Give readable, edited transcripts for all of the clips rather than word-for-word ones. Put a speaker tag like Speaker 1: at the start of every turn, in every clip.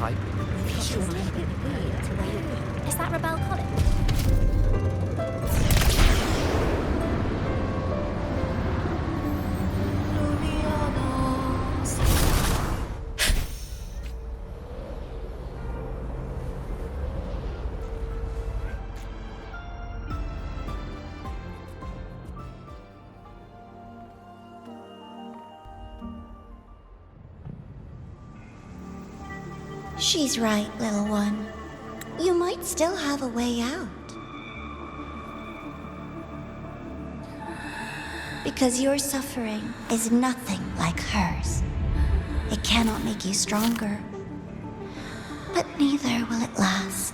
Speaker 1: type.
Speaker 2: Is that Rebel College?
Speaker 3: She's right, little one. You might still have a way out. Because your suffering is nothing like hers. It cannot make you stronger, but neither will it last.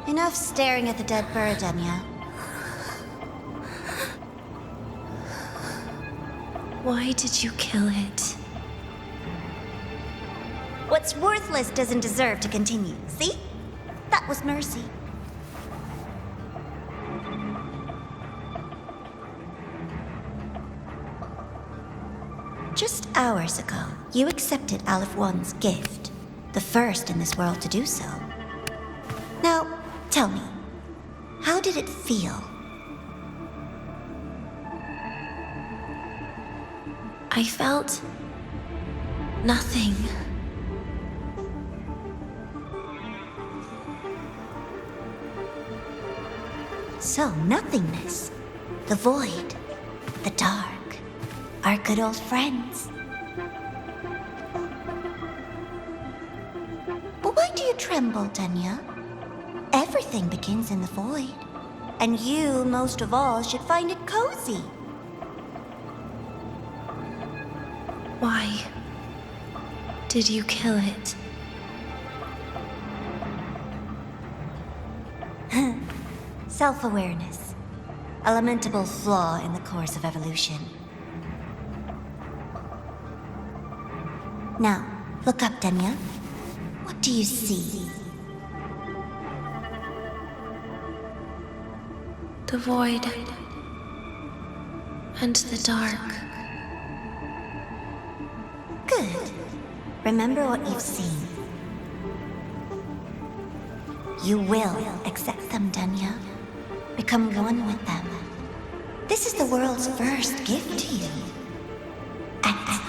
Speaker 3: Enough staring at the dead bird, Enya.
Speaker 2: Why did you kill it?
Speaker 3: What's worthless doesn't deserve to continue, see? That was mercy. Just hours ago, you accepted Aleph One's gift, the first in this world to do so. Now, tell me, how did it feel?
Speaker 2: I felt nothing.
Speaker 3: So, nothingness, the void, the dark, our good old friends. But why do you tremble, Denya? Everything begins in the void, and you, most of all, should find it cozy.
Speaker 2: Why did you kill it?
Speaker 3: Self-awareness. A lamentable flaw in the course of evolution. Now, look up, Denya. What do you see?
Speaker 2: The void and the dark.
Speaker 3: Good. Remember what you've seen. You will accept them, Denya. Become one with them. This is the world's first gift to you. At last.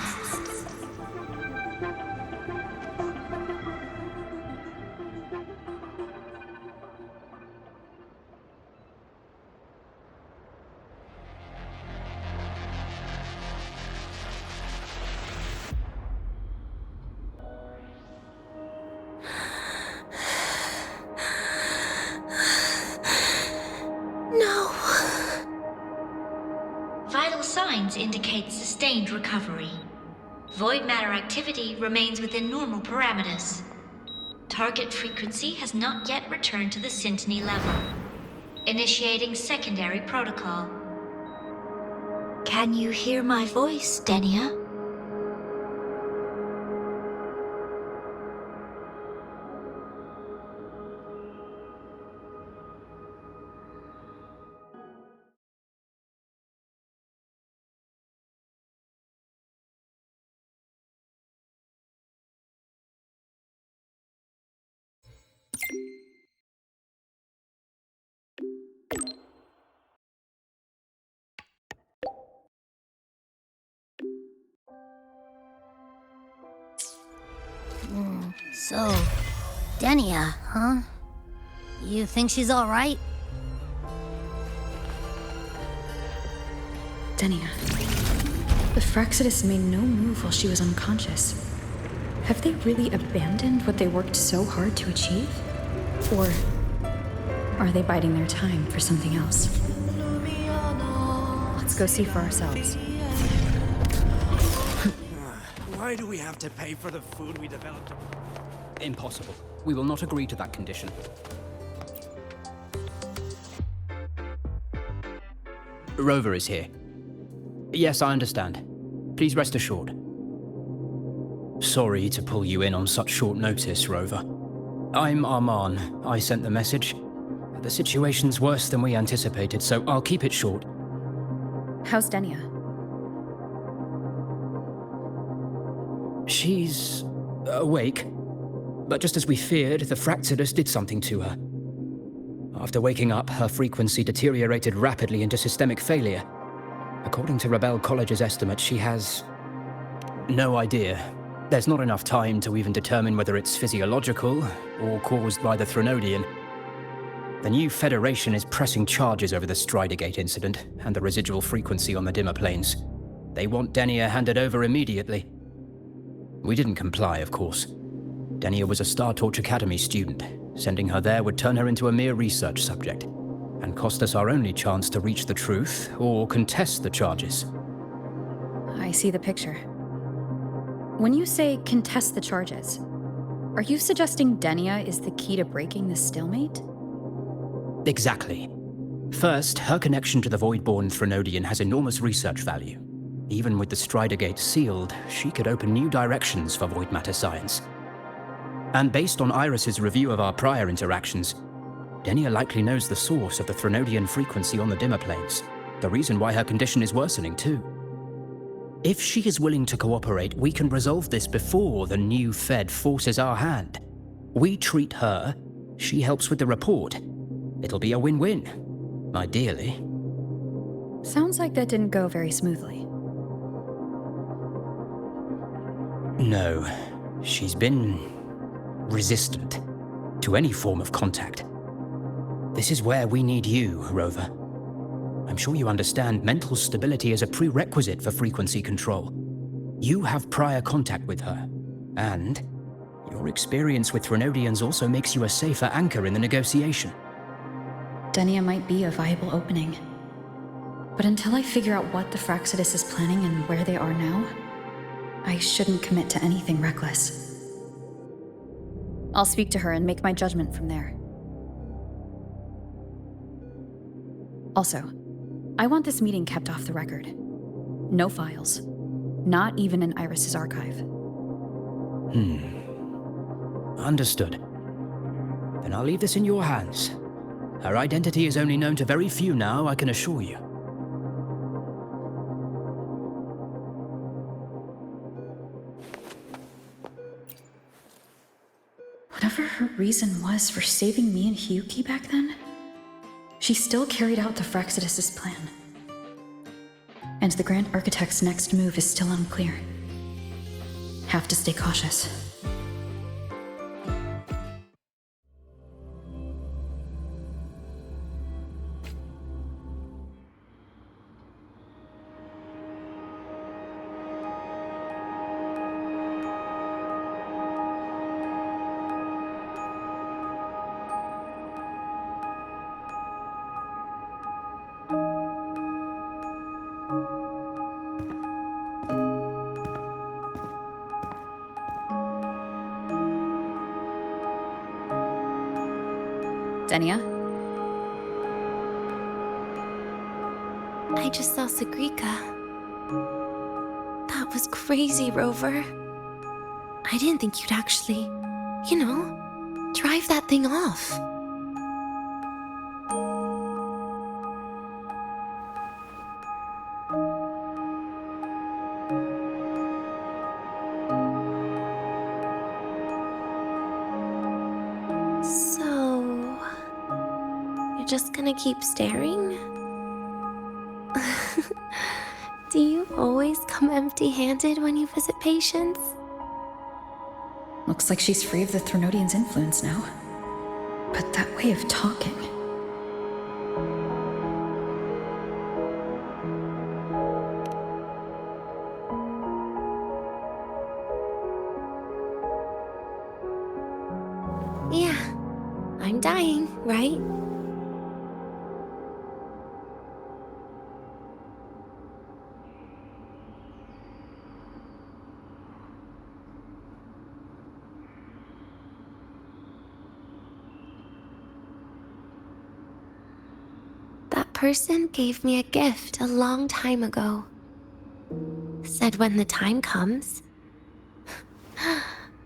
Speaker 2: No.
Speaker 4: Vital signs indicate sustained recovery. Void matter activity remains within normal parameters. Target frequency has not yet returned to the Syntony level. Initiating secondary protocol. Can you hear my voice, Denya?
Speaker 5: So, Denya, huh? You think she's all right?
Speaker 6: Denya. The Fraxidus made no move while she was unconscious. Have they really abandoned what they worked so hard to achieve? Or are they biding their time for something else? Let's go see for ourselves.
Speaker 7: Why do we have to pay for the food we developed?
Speaker 1: Impossible. We will not agree to that condition. Rover is here. Yes, I understand. Please rest assured. Sorry to pull you in on such short notice, Rover. I'm Arman. I sent the message. The situation's worse than we anticipated, so I'll keep it short.
Speaker 6: How's Denia?
Speaker 1: She's awake. But just as we feared, the Fractsidus did something to her. After waking up, her frequency deteriorated rapidly into systemic failure. According to Rebel College's estimate, she has no idea. There's not enough time to even determine whether it's physiological or caused by the Threnodian. The new Federation is pressing charges over the Stridergate incident and the residual frequency on the dimmer planes. They want Denia handed over immediately. We didn't comply, of course. Denia was a Star Torch Academy student. Sending her there would turn her into a mere research subject, and cost us our only chance to reach the truth or contest the charges.
Speaker 6: I see the picture. When you say contest the charges, are you suggesting Denia is the key to breaking this stalemate?
Speaker 1: Exactly. First, her connection to the Voidborn Threnodian has enormous research value. Even with the Stridergate sealed, she could open new directions for void matter science. And based on Iris's review of our prior interactions, Denia likely knows the source of the Threnodian frequency on the dimmer planes, the reason why her condition is worsening too. If she is willing to cooperate, we can resolve this before the new Fed forces our hand. We treat her, she helps with the report. It'll be a win-win, ideally.
Speaker 6: Sounds like that didn't go very smoothly.
Speaker 1: No, she's been resistant to any form of contact. This is where we need you, Rover. I'm sure you understand mental stability is a prerequisite for frequency control. You have prior contact with her, and your experience with Threnodians also makes you a safer anchor in the negotiation.
Speaker 6: Denia might be a viable opening. But until I figure out what the Fractsidus is planning and where they are now, I shouldn't commit to anything reckless. I'll speak to her and make my judgment from there. Also, I want this meeting kept off the record. No files. Not even in Iris's archive.
Speaker 1: Understood. Then I'll leave this in your hands. Her identity is only known to very few now, I can assure you.
Speaker 6: Whatever her reason was for saving me and Hyuki back then, she still carried out the Fractsidus' plan. And the Grand Architect's next move is still unclear. Have to stay cautious. Denia?
Speaker 2: I just saw Sigrika. That was crazy, Rover. I didn't think you'd actually, drive that thing off. So, you're just gonna keep staring? Do you always come empty-handed when you visit patients?
Speaker 6: Looks like she's free of the Threnodian's influence now. But that way of talking...
Speaker 2: Yeah, I'm dying, right? That person gave me a gift a long time ago. Said when the time comes,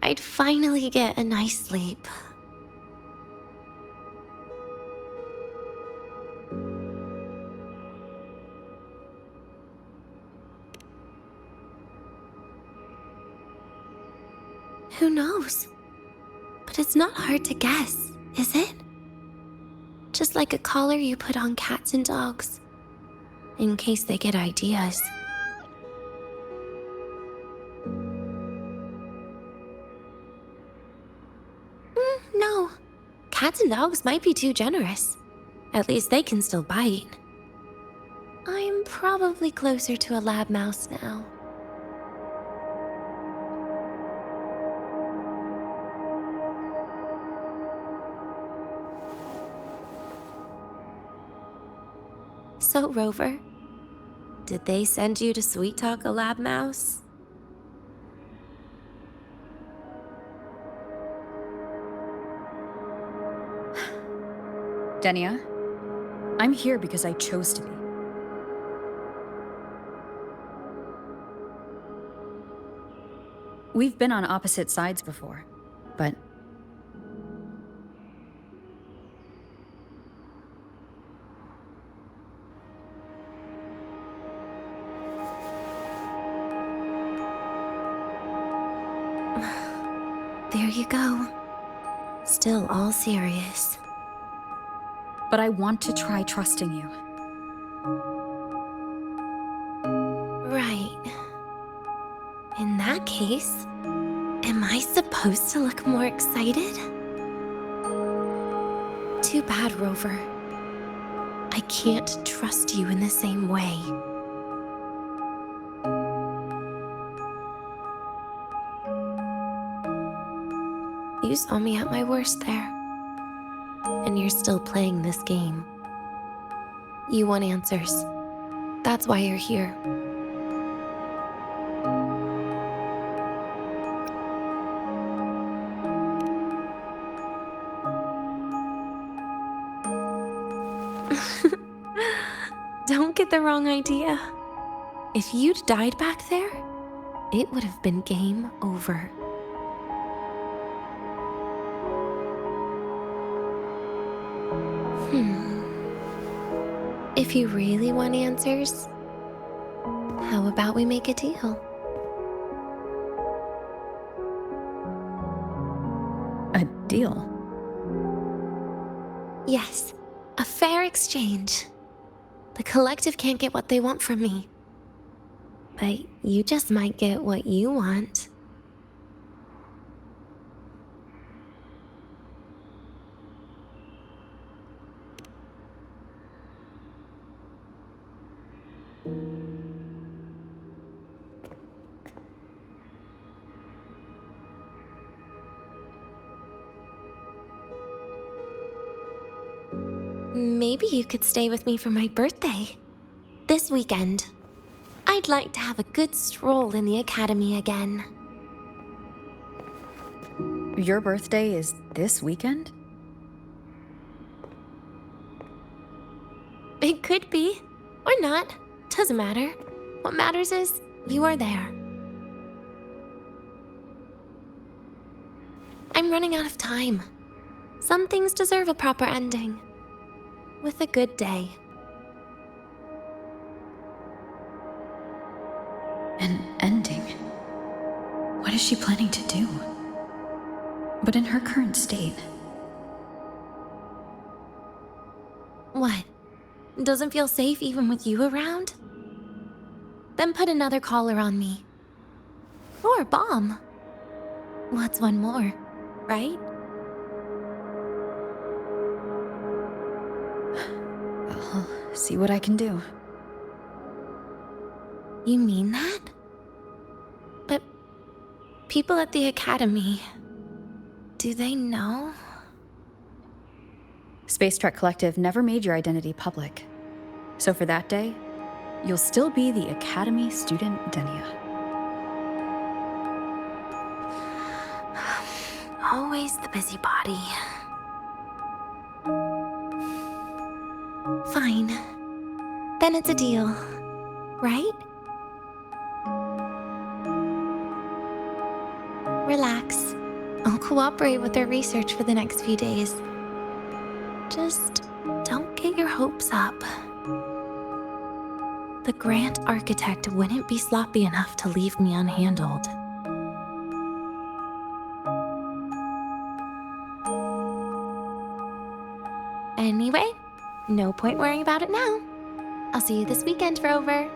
Speaker 2: I'd finally get a nice sleep. Who knows? But it's not hard to guess, is it? Just like a collar you put on cats and dogs, in case they get ideas. No. Cats and dogs might be too generous. At least they can still bite. I'm probably closer to a lab mouse now. So, Rover, did they send you to sweet talk a lab mouse?
Speaker 6: Denia, I'm here because I chose to be. We've been on opposite sides before, but...
Speaker 2: There you go. Still all serious.
Speaker 6: But I want to try trusting you.
Speaker 2: Right. In that case, am I supposed to look more excited? Too bad, Rover. I can't trust you in the same way. You saw me at my worst there. And you're still playing this game. You want answers. That's why you're here. Don't get the wrong idea. If you'd died back there, it would have been game over. If you really want answers, how about we make a deal?
Speaker 6: A deal?
Speaker 2: Yes, a fair exchange. The collective can't get what they want from me. But you just might get what you want. Maybe you could stay with me for my birthday. This weekend. I'd like to have a good stroll in the academy again.
Speaker 6: Your birthday is this weekend?
Speaker 2: It could be, or not. Doesn't matter. What matters is you are there. I'm running out of time. Some things deserve a proper ending. With a good day.
Speaker 6: An ending? What is she planning to do? But in her current state...
Speaker 2: What? Doesn't feel safe even with you around? Then put another collar on me. Or a bomb. What's one more, right?
Speaker 6: I'll see what I can do.
Speaker 2: You mean that? But people at the academy, do they know?
Speaker 6: Space Trek Collective never made your identity public. So for that day, you'll still be the Academy student Denia.
Speaker 2: Always the busybody. Fine. Then it's a deal, right? Relax. I'll cooperate with their research for the next few days. Just don't get your hopes up. The Grant Architect wouldn't be sloppy enough to leave me unhandled. Anyway, no point worrying about it now. I'll see you this weekend, Rover.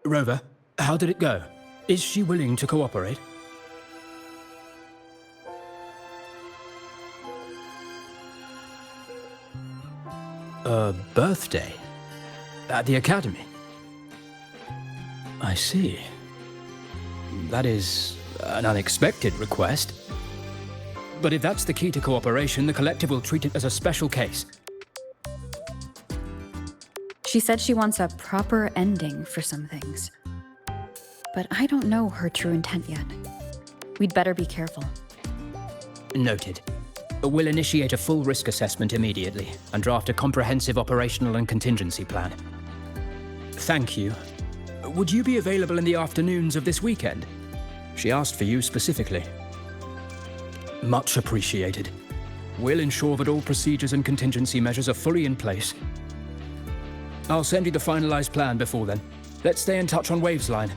Speaker 1: Rover, how did it go? Is she willing to cooperate? A birthday? At the academy? I see. That is an unexpected request. But if that's the key to cooperation, the collective will treat it as a special case.
Speaker 6: She said she wants a proper ending for some things. But I don't know her true intent yet. We'd better be careful.
Speaker 1: Noted. We'll initiate a full risk assessment immediately and draft a comprehensive operational and contingency plan. Thank you. Would you be available in the afternoons of this weekend? She asked for you specifically. Much appreciated. We'll ensure that all procedures and contingency measures are fully in place. I'll send you the finalized plan before then. Let's stay in touch on Waves line.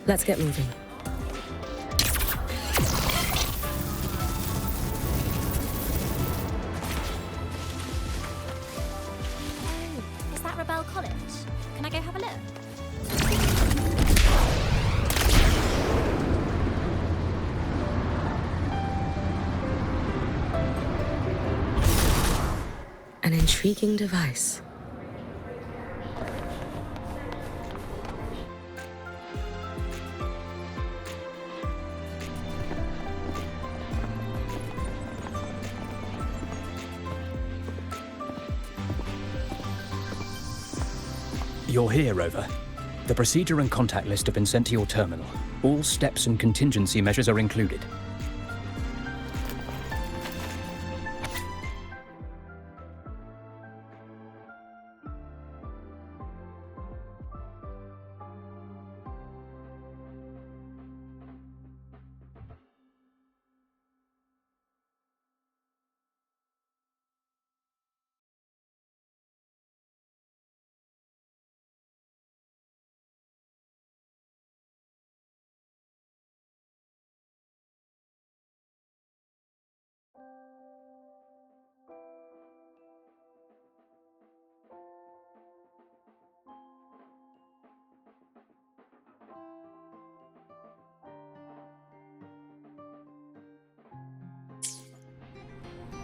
Speaker 8: Let's get moving.
Speaker 2: Oh, is that Rebel College? Can I go have a look?
Speaker 8: An intriguing device.
Speaker 1: You're here, Rover. The procedure and contact list have been sent to your terminal. All steps and contingency measures are included.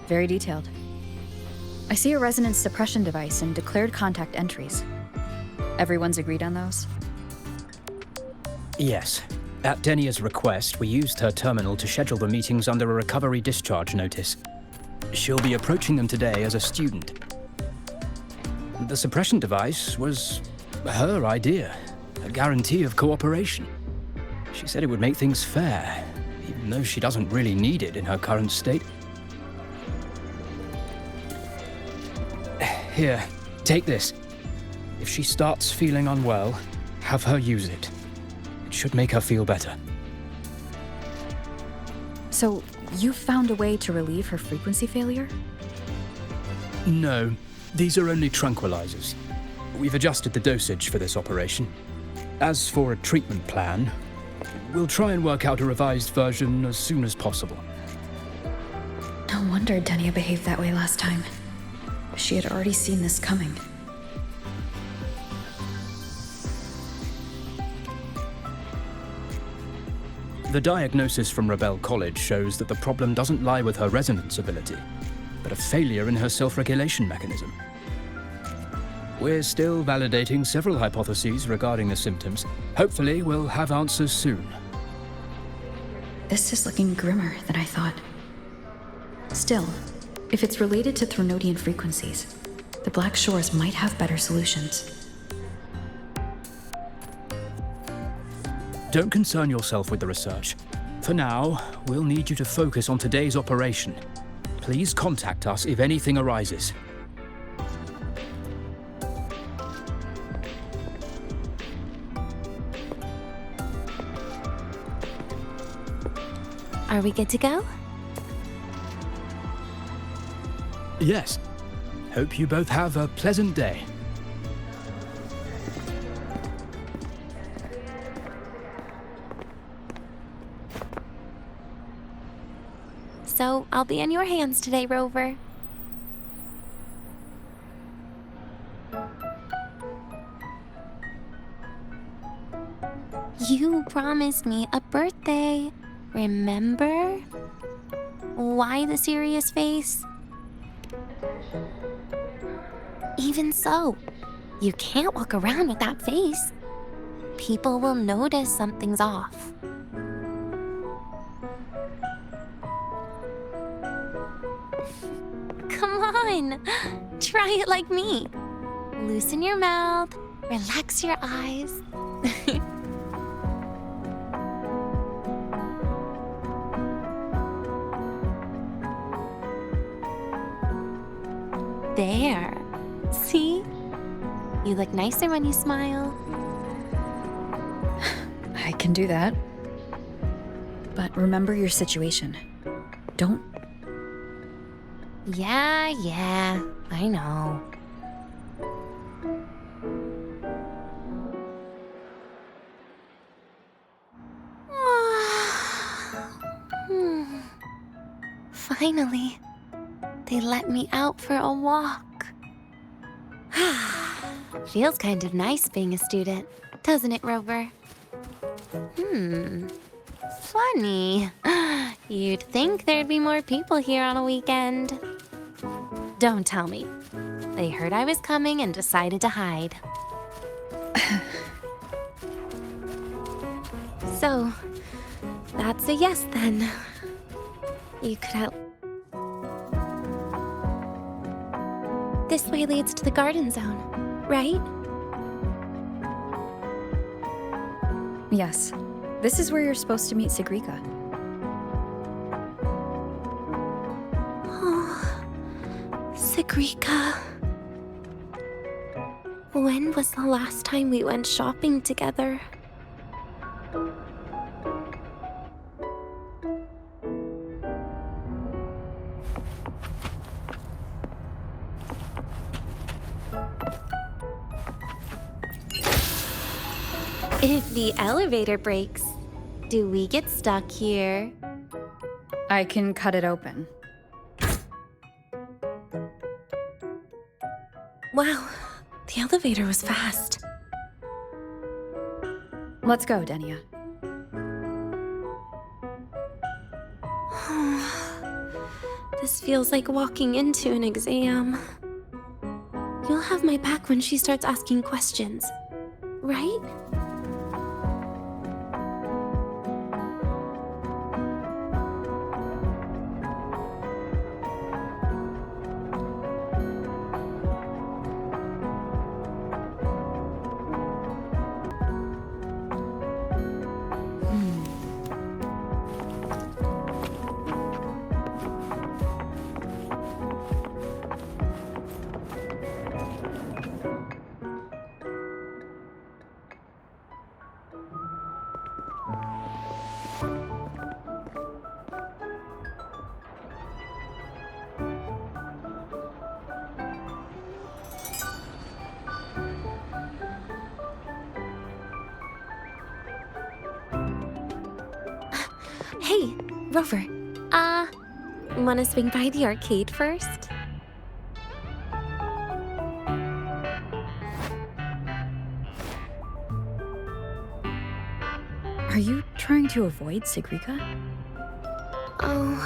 Speaker 6: Very detailed. I see a resonance suppression device and declared contact entries. Everyone's agreed on those?
Speaker 1: Yes. At Denia's request, we used her terminal to schedule the meetings under a recovery discharge notice. She'll be approaching them today as a student. The suppression device was her idea, a guarantee of cooperation. She said it would make things fair, even though she doesn't really need it in her current state. Here, take this. If she starts feeling unwell, have her use it. It should make her feel better.
Speaker 6: So, you found a way to relieve her frequency failure?
Speaker 1: No, these are only tranquilizers. We've adjusted the dosage for this operation. As for a treatment plan, we'll try and work out a revised version as soon as possible.
Speaker 6: No wonder Denia behaved that way last time. She had already seen this coming.
Speaker 1: The diagnosis from Rebel College shows that the problem doesn't lie with her resonance ability, but a failure in her self-regulation mechanism. We're still validating several hypotheses regarding the symptoms. Hopefully, we'll have answers soon.
Speaker 6: This is looking grimmer than I thought. Still, if it's related to Threnodian frequencies, the Black Shores might have better solutions.
Speaker 1: Don't concern yourself with the research. For now, we'll need you to focus on today's operation. Please contact us if anything arises.
Speaker 2: Are we good to go?
Speaker 1: Yes. Hope you both have a pleasant day.
Speaker 2: So, I'll be in your hands today, Rover. You promised me a birthday, remember? Why the serious face? Even so, you can't walk around with that face. People will notice something's off. Come on, try it like me. Loosen your mouth, relax your eyes. There. See? You look nicer when you smile.
Speaker 6: I can do that. But remember your situation. Don't...
Speaker 2: Yeah, I know. Finally, they let me out for a walk. Feels kind of nice being a student, doesn't it, Rover? Funny. You'd think there'd be more people here on a weekend. Don't tell me. They heard I was coming and decided to hide. So, that's a yes then. You could help. This way leads to the garden zone, right?
Speaker 6: Yes. This is where you're supposed to meet Sigrika.
Speaker 2: Oh, Sigrika. When was the last time we went shopping together? If the elevator breaks, do we get stuck here?
Speaker 6: I can cut it open.
Speaker 2: Wow, the elevator was fast.
Speaker 6: Let's go, Denia.
Speaker 2: This feels like walking into an exam. You'll have my back when she starts asking questions, right? Hey, Rover. Wanna swing by the arcade first?
Speaker 6: Are you trying to avoid Sigrika?
Speaker 2: Oh,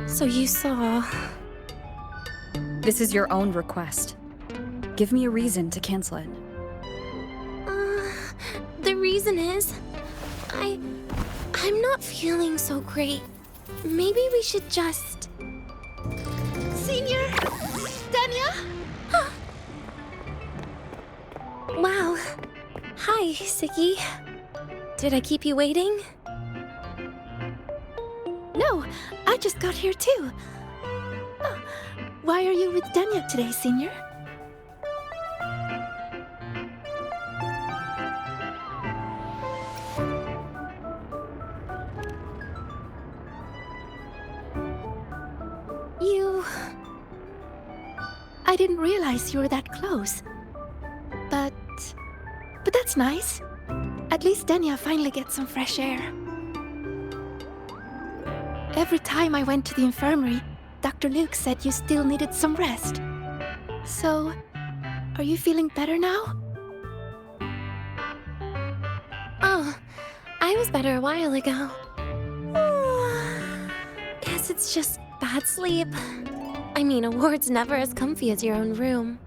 Speaker 2: so you saw...
Speaker 6: This is your own request. Give me a reason to cancel it.
Speaker 2: The reason is... I'm not feeling so great. Maybe we should just...
Speaker 9: Senior? Danya?
Speaker 2: Wow. Hi, Siggy. Did I keep you waiting?
Speaker 9: No, I just got here too. Why are you with Danya today, Senior? I didn't realize you were that close. But that's nice. At least Danya finally gets some fresh air. Every time I went to the infirmary, Dr. Luke said you still needed some rest. So, are you feeling better now?
Speaker 2: Oh, I was better a while ago. Guess it's just bad sleep. I mean, a ward's never as comfy as your own room.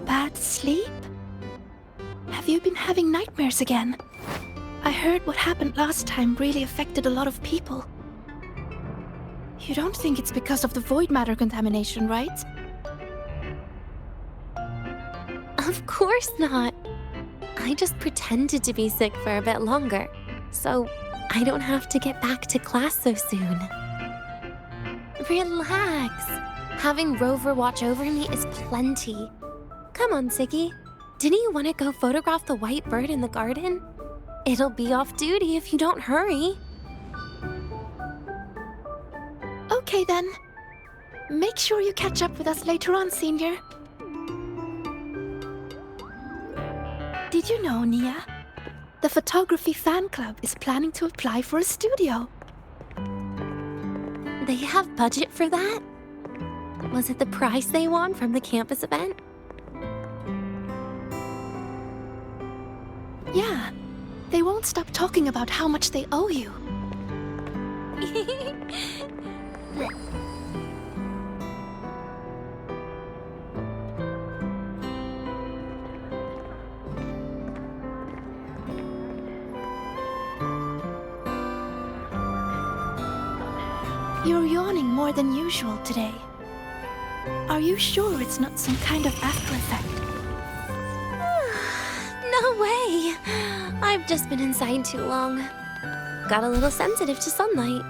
Speaker 9: Bad sleep? Have you been having nightmares again? I heard what happened last time really affected a lot of people. You don't think it's because of the void matter contamination, right?
Speaker 2: Of course not. I just pretended to be sick for a bit longer, so I don't have to get back to class so soon. Relax. Having Rover watch over me is plenty. Come on, Siggy. Didn't you want to go photograph the white bird in the garden? It'll be off duty if you don't hurry.
Speaker 9: Okay then. Make sure you catch up with us later on, Senior. Did you know, Nia? The photography fan club is planning to apply for a studio.
Speaker 2: They have budget for that? Was it the prize they won from the campus event?
Speaker 9: Yeah. They won't stop talking about how much they owe you. You're yawning more than usual today. Are you sure it's not some kind of after effect?
Speaker 2: No way! I've just been inside too long. Got a little sensitive to sunlight.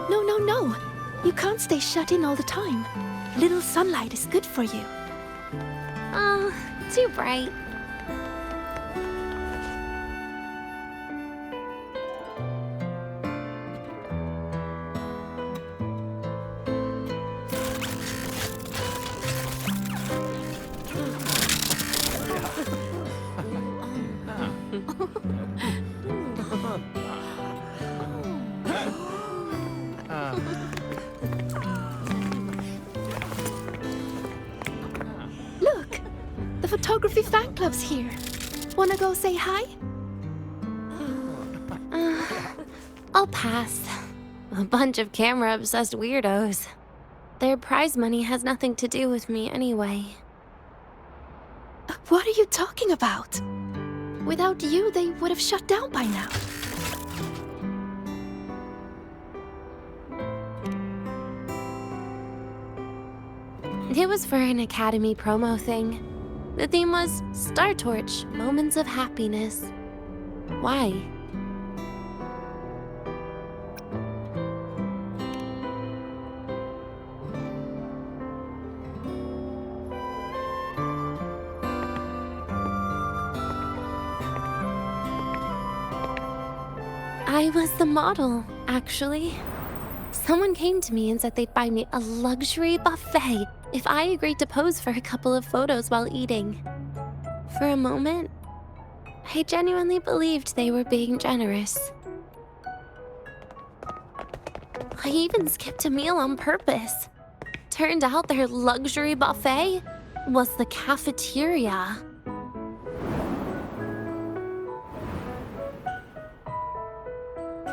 Speaker 9: No. You can't stay shut in all the time. Little sunlight is good for you.
Speaker 2: Oh, too bright.
Speaker 9: Look! The photography fan club's here. Wanna go say hi?
Speaker 2: I'll pass. A bunch of camera-obsessed weirdos. Their prize money has nothing to do with me anyway.
Speaker 9: What are you talking about? Without you, they would have shut down by now.
Speaker 2: It was for an Academy promo thing. The theme was Star Torch, Moments of Happiness. Why? I was the model, actually. Someone came to me and said they'd buy me a luxury buffet if I agreed to pose for a couple of photos while eating. For a moment, I genuinely believed they were being generous. I even skipped a meal on purpose. Turned out their luxury buffet was the cafeteria.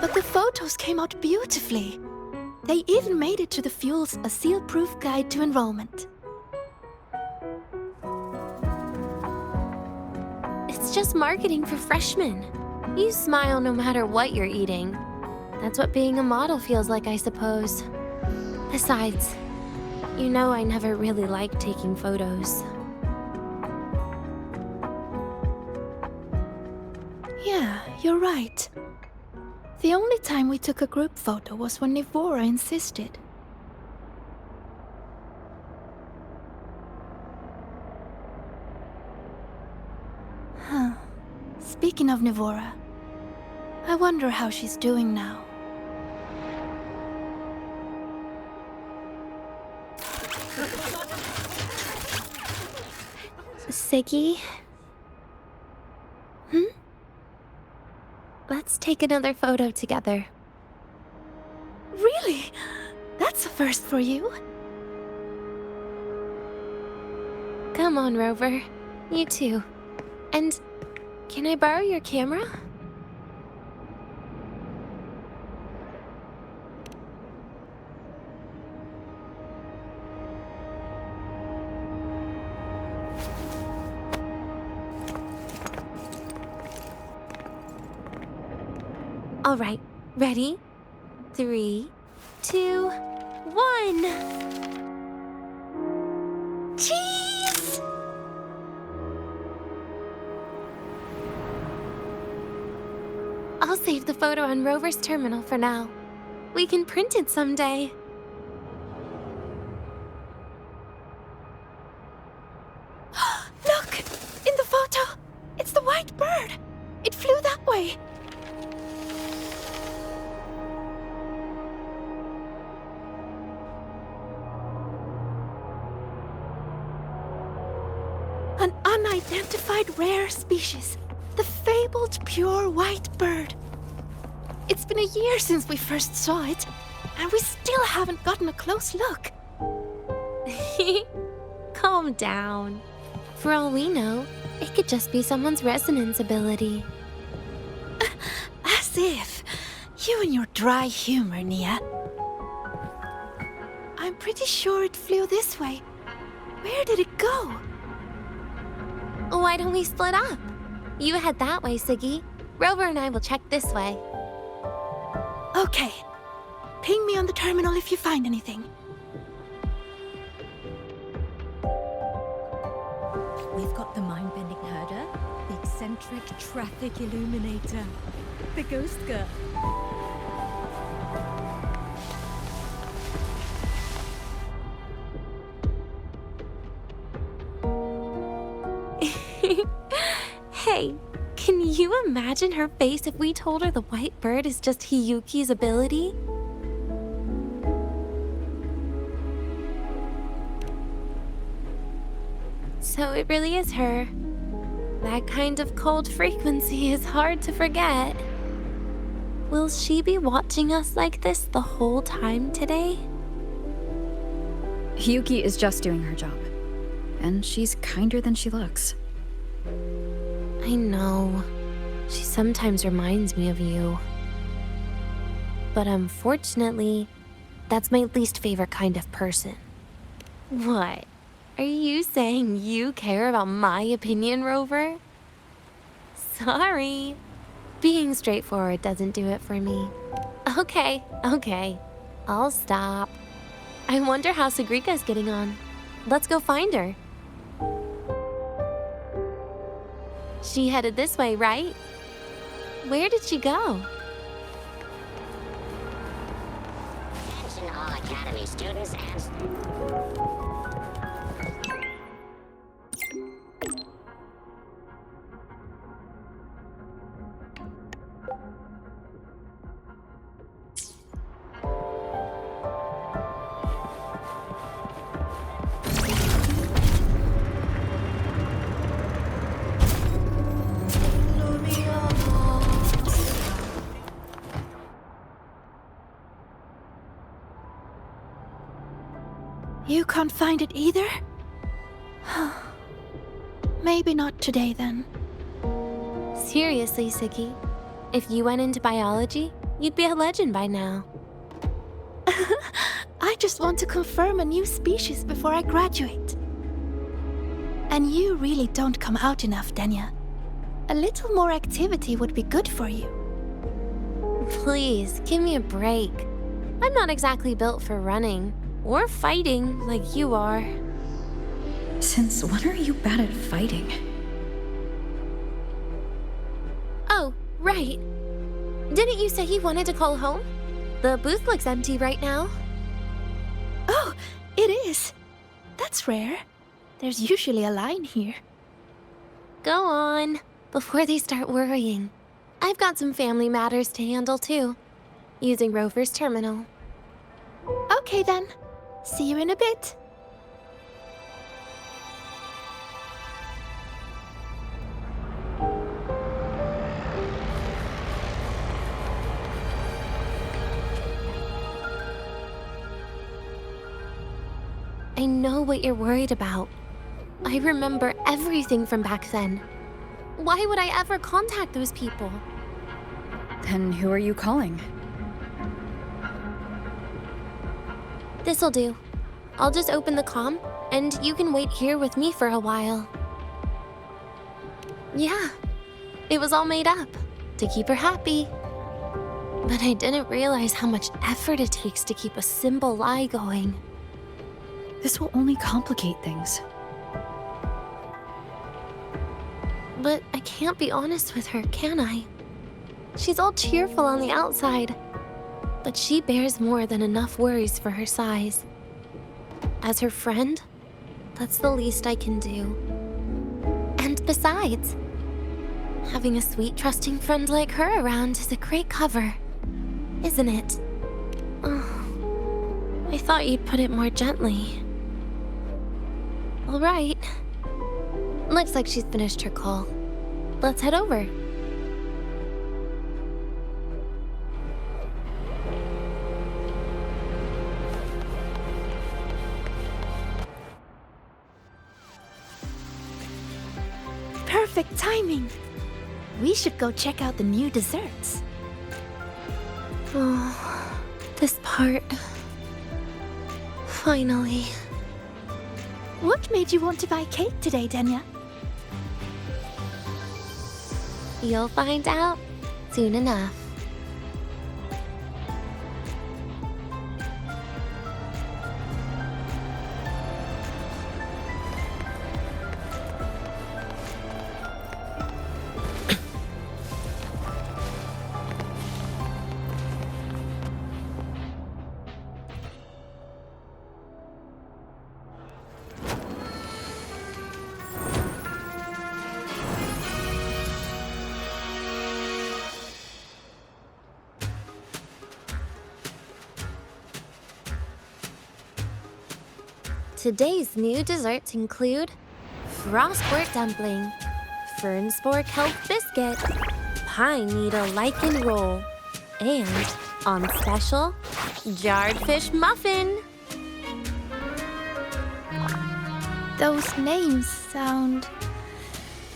Speaker 9: But the photos came out beautifully. They even made it to the Fuel's A Seal-Proof Guide to Enrollment.
Speaker 2: It's just marketing for freshmen. You smile no matter what you're eating. That's what being a model feels like, I suppose. Besides, you know I never really liked taking photos.
Speaker 9: Yeah, you're right. The only time we took a group photo was when Nivora insisted. Huh. Speaking of Nivora, I wonder how she's doing now.
Speaker 2: Siggy? Let's take another photo together.
Speaker 9: Really? That's a first for you.
Speaker 2: Come on, Rover. You too. And can I borrow your camera? All right, ready? 3, 2, 1.
Speaker 9: Cheese!
Speaker 2: I'll save the photo on Rover's terminal for now. We can print it someday.
Speaker 9: Look! In the photo! It's the white bird! It flew that way! An unidentified rare species. The fabled pure white bird. It's been a year since we first saw it, and we still haven't gotten a close look.
Speaker 2: Calm down. For all we know, it could just be someone's resonance ability.
Speaker 9: As if. You and your dry humor, Nia. I'm pretty sure it flew this way. Where did it go?
Speaker 2: Why don't we split up? You head that way, Siggy. Rover and I will check this way.
Speaker 9: Okay. Ping me on the terminal if you find anything.
Speaker 10: We've got the mind-bending herder, the eccentric traffic illuminator, the ghost girl.
Speaker 2: Hey, can you imagine her face if we told her the white bird is just Hiyuki's ability? So it really is her. That kind of cold frequency is hard to forget. Will she be watching us like this the whole time today?
Speaker 6: Hiyuki is just doing her job. And she's kinder than she looks.
Speaker 2: I know. She sometimes reminds me of you. But unfortunately, that's my least favorite kind of person. What? Are you saying you care about my opinion, Rover? Sorry. Being straightforward doesn't do it for me. Okay. I'll stop. I wonder how Sigrika's getting on. Let's go find her. She headed this way, right? Where did she go?
Speaker 11: Attention all Academy students and...
Speaker 9: You can't find it either? Maybe not today then.
Speaker 2: Seriously, Siggy. If you went into biology, you'd be a legend by now.
Speaker 9: I just want to confirm a new species before I graduate. And you really don't come out enough, Denya. A little more activity would be good for you.
Speaker 2: Please, give me a break. I'm not exactly built for running or fighting like you are.
Speaker 6: Since when are you bad at fighting?
Speaker 2: Oh, right. Didn't you say you wanted to call home? The booth looks empty right now.
Speaker 9: Oh, it is. That's rare. There's usually a line here.
Speaker 2: Go on, before they start worrying. I've got some family matters to handle too, using Rover's terminal.
Speaker 9: Okay then. See you in a bit.
Speaker 2: I know what you're worried about. I remember everything from back then. Why would I ever contact those people?
Speaker 6: Then who are you calling?
Speaker 2: This'll do. I'll just open the comm, and you can wait here with me for a while. Yeah, it was all made up, to keep her happy. But I didn't realize how much effort it takes to keep a simple lie going.
Speaker 6: This will only complicate things.
Speaker 2: But I can't be honest with her, can I? She's all cheerful on the outside, but she bears more than enough worries for her size. As her friend, that's the least I can do. And besides, having a sweet, trusting friend like her around is a great cover, isn't it? Oh, I thought you'd put it more gently. All right. Looks like she's finished her call. Let's head over.
Speaker 9: Perfect timing. We should go check out the new desserts.
Speaker 2: Oh, this part. Finally.
Speaker 9: What made you want to buy cake today, Denya?
Speaker 2: You'll find out soon enough. Today's new desserts include Frostwort Dumpling, Fern Spore Kelp Biscuit, Pine Needle Lichen Roll, and, on special, Jarred Fish Muffin.
Speaker 9: Those names sound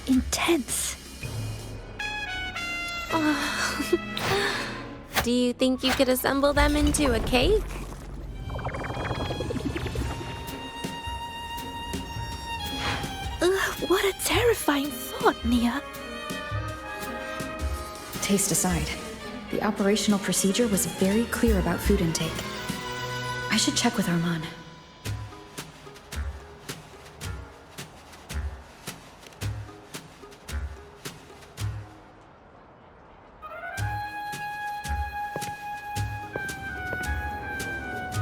Speaker 9: intense.
Speaker 2: Do you think you could assemble them into a cake?
Speaker 9: What a terrifying thought, Nia.
Speaker 6: Taste aside, the operational procedure was very clear about food intake. I should check with Arman.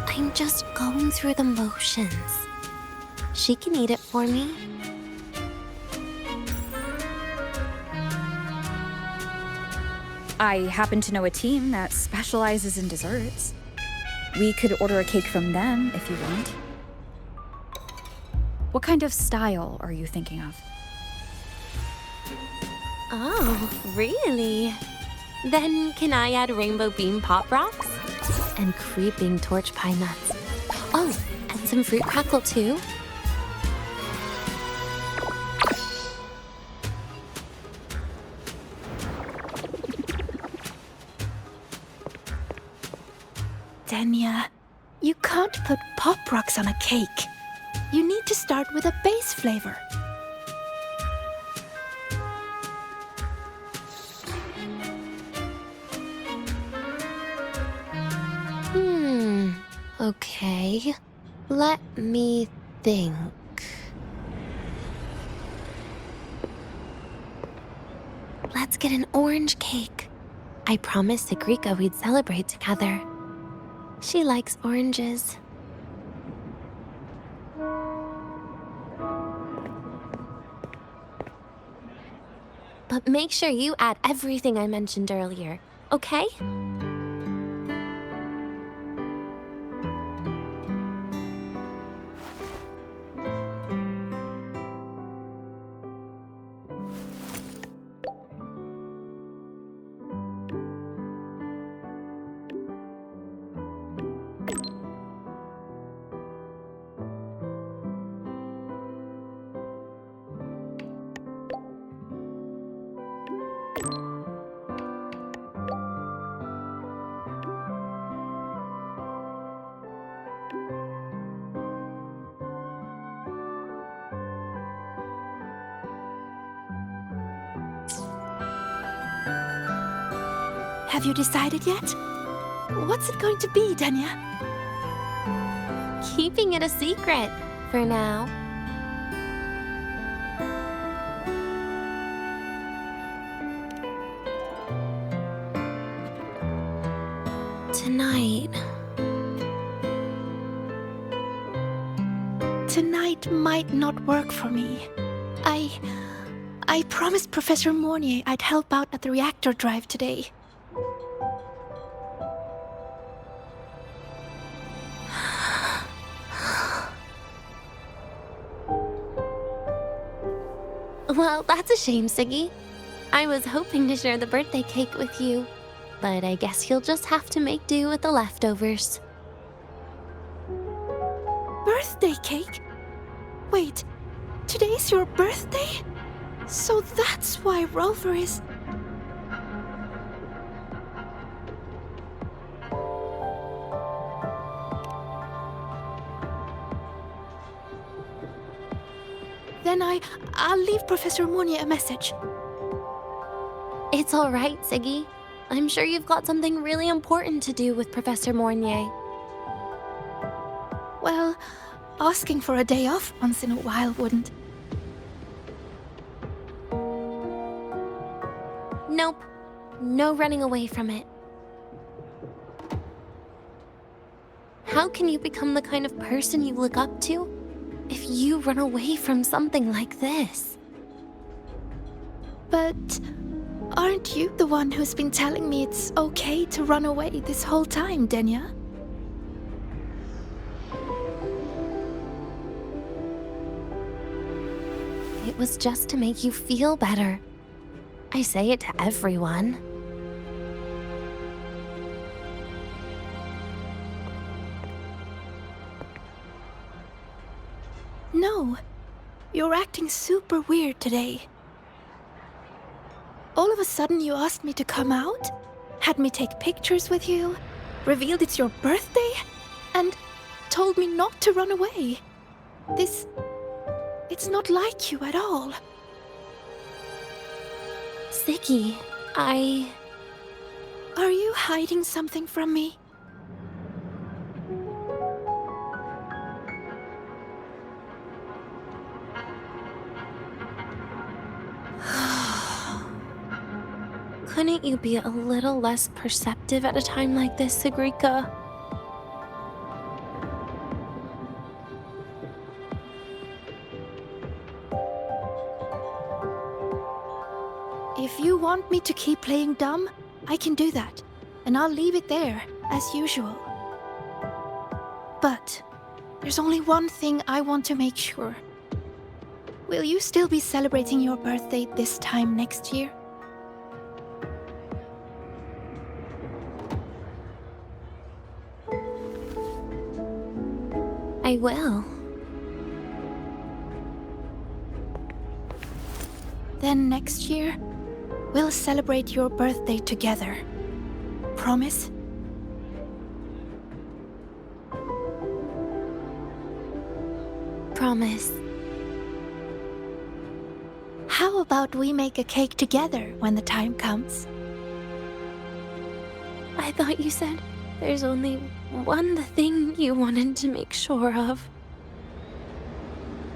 Speaker 2: I'm just going through the motions. She can eat it for me.
Speaker 6: I happen to know a team that specializes in desserts. We could order a cake from them if you want. What kind of style are you thinking of?
Speaker 2: Oh, really? Then can I add rainbow bean pop rocks? And creeping torch pine nuts. Oh, and some fruit crackle too?
Speaker 9: Denya, you can't put pop rocks on a cake. You need to start with a base flavor.
Speaker 2: Okay. Let me think. Let's get an orange cake. I promised Sigrika we'd celebrate together. She likes oranges. But make sure you add everything I mentioned earlier, okay?
Speaker 9: Have you decided yet? What's it going to be, Denya?
Speaker 2: Keeping it a secret for now.
Speaker 9: Tonight might not work for me. I promised Professor Mornier I'd help out at the reactor drive today.
Speaker 2: Well, that's a shame, Siggy. I was hoping to share the birthday cake with you, but I guess you'll just have to make do with the leftovers.
Speaker 9: Birthday cake? Wait, today's your birthday? So that's why Rover is... Then I'll leave Professor Mornier a message.
Speaker 2: It's all right, Siggy. I'm sure you've got something really important to do with Professor Mornier.
Speaker 9: Well, asking for a day off once in a while wouldn't.
Speaker 2: Nope. No running away from it. How can you become the kind of person you look up to if you run away from something like this?
Speaker 9: But aren't you the one who's been telling me it's okay to run away this whole time, Denya?
Speaker 2: It was just to make you feel better. I say it to everyone.
Speaker 9: No, you're acting super weird today. All of a sudden you asked me to come out, had me take pictures with you, revealed it's your birthday, and told me not to run away. It's not like you at all.
Speaker 2: Siggy,
Speaker 9: Are you hiding something from me?
Speaker 2: Couldn't you be a little less perceptive at a time like this, Sigrika?
Speaker 9: If you want me to keep playing dumb, I can do that, and I'll leave it there, as usual. But there's only one thing I want to make sure. Will you still be celebrating your birthday this time next year?
Speaker 2: I I will.
Speaker 9: Then next year, we'll celebrate your birthday together. Promise?
Speaker 2: Promise.
Speaker 9: How about we make a cake together when the time comes?
Speaker 2: I thought you said there's only one thing you wanted to make sure of.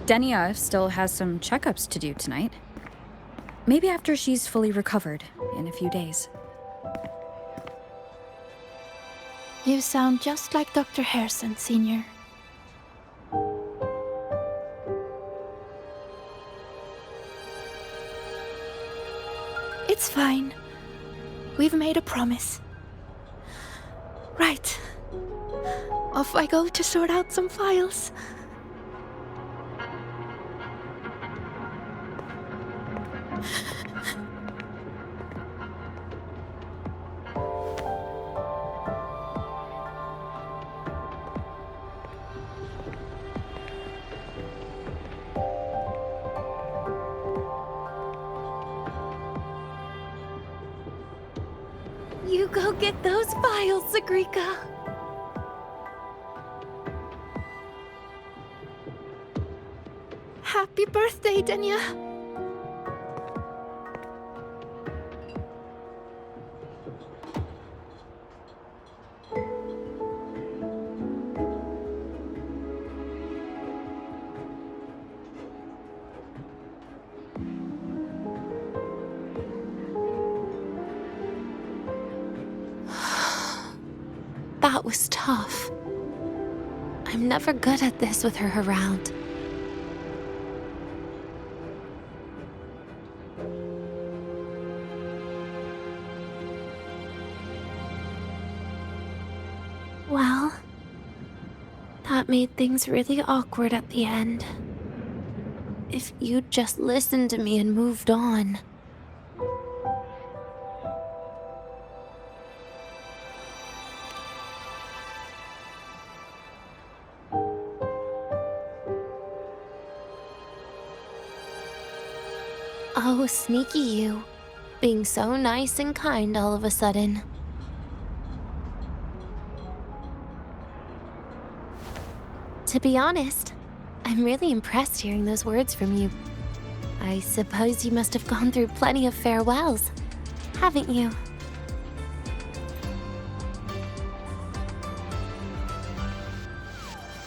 Speaker 6: Denia still has some checkups to do tonight. Maybe after she's fully recovered in a few days.
Speaker 9: You sound just like Dr. Harrison, Senior. It's fine. We've made a promise. Right. Off I go to sort out some files.
Speaker 2: You go get those files, Sigrika.
Speaker 9: Happy birthday, Denia.
Speaker 2: That was tough. I'm never good at this with her around. Well, that made things really awkward at the end. If you'd just listened to me and moved on. Oh, sneaky you. Being so nice and kind all of a sudden. To be honest, I'm really impressed hearing those words from you. I suppose you must have gone through plenty of farewells, haven't you?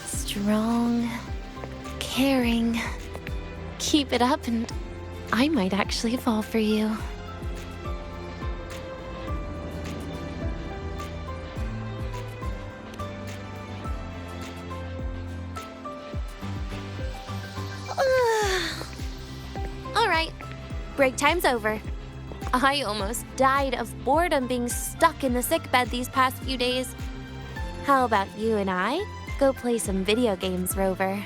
Speaker 2: Strong, caring. Keep it up and I might actually fall for you. Alright, break time's over. I almost died of boredom being stuck in the sickbed these past few days. How about you and I go play some video games, Rover?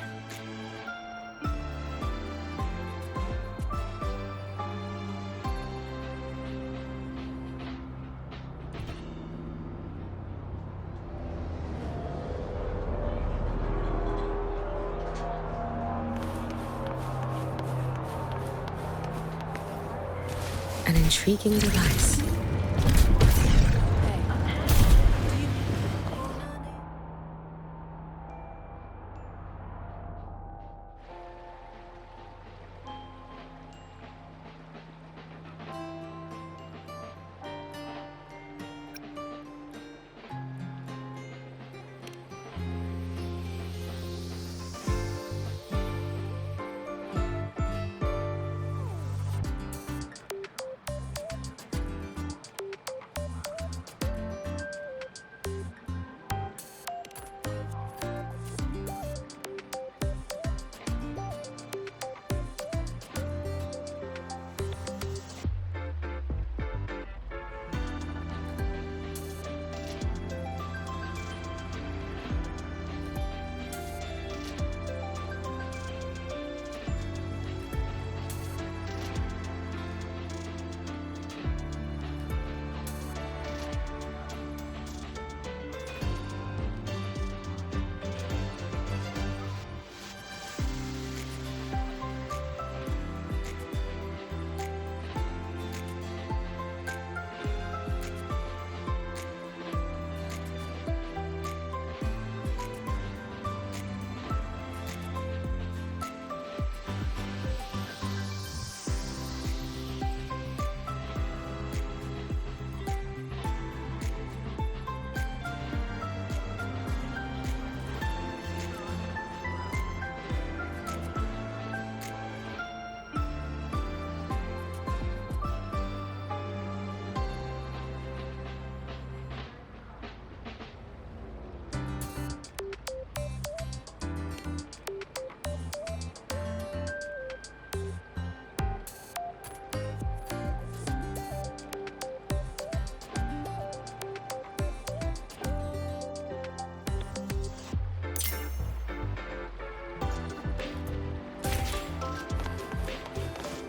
Speaker 8: An intriguing device.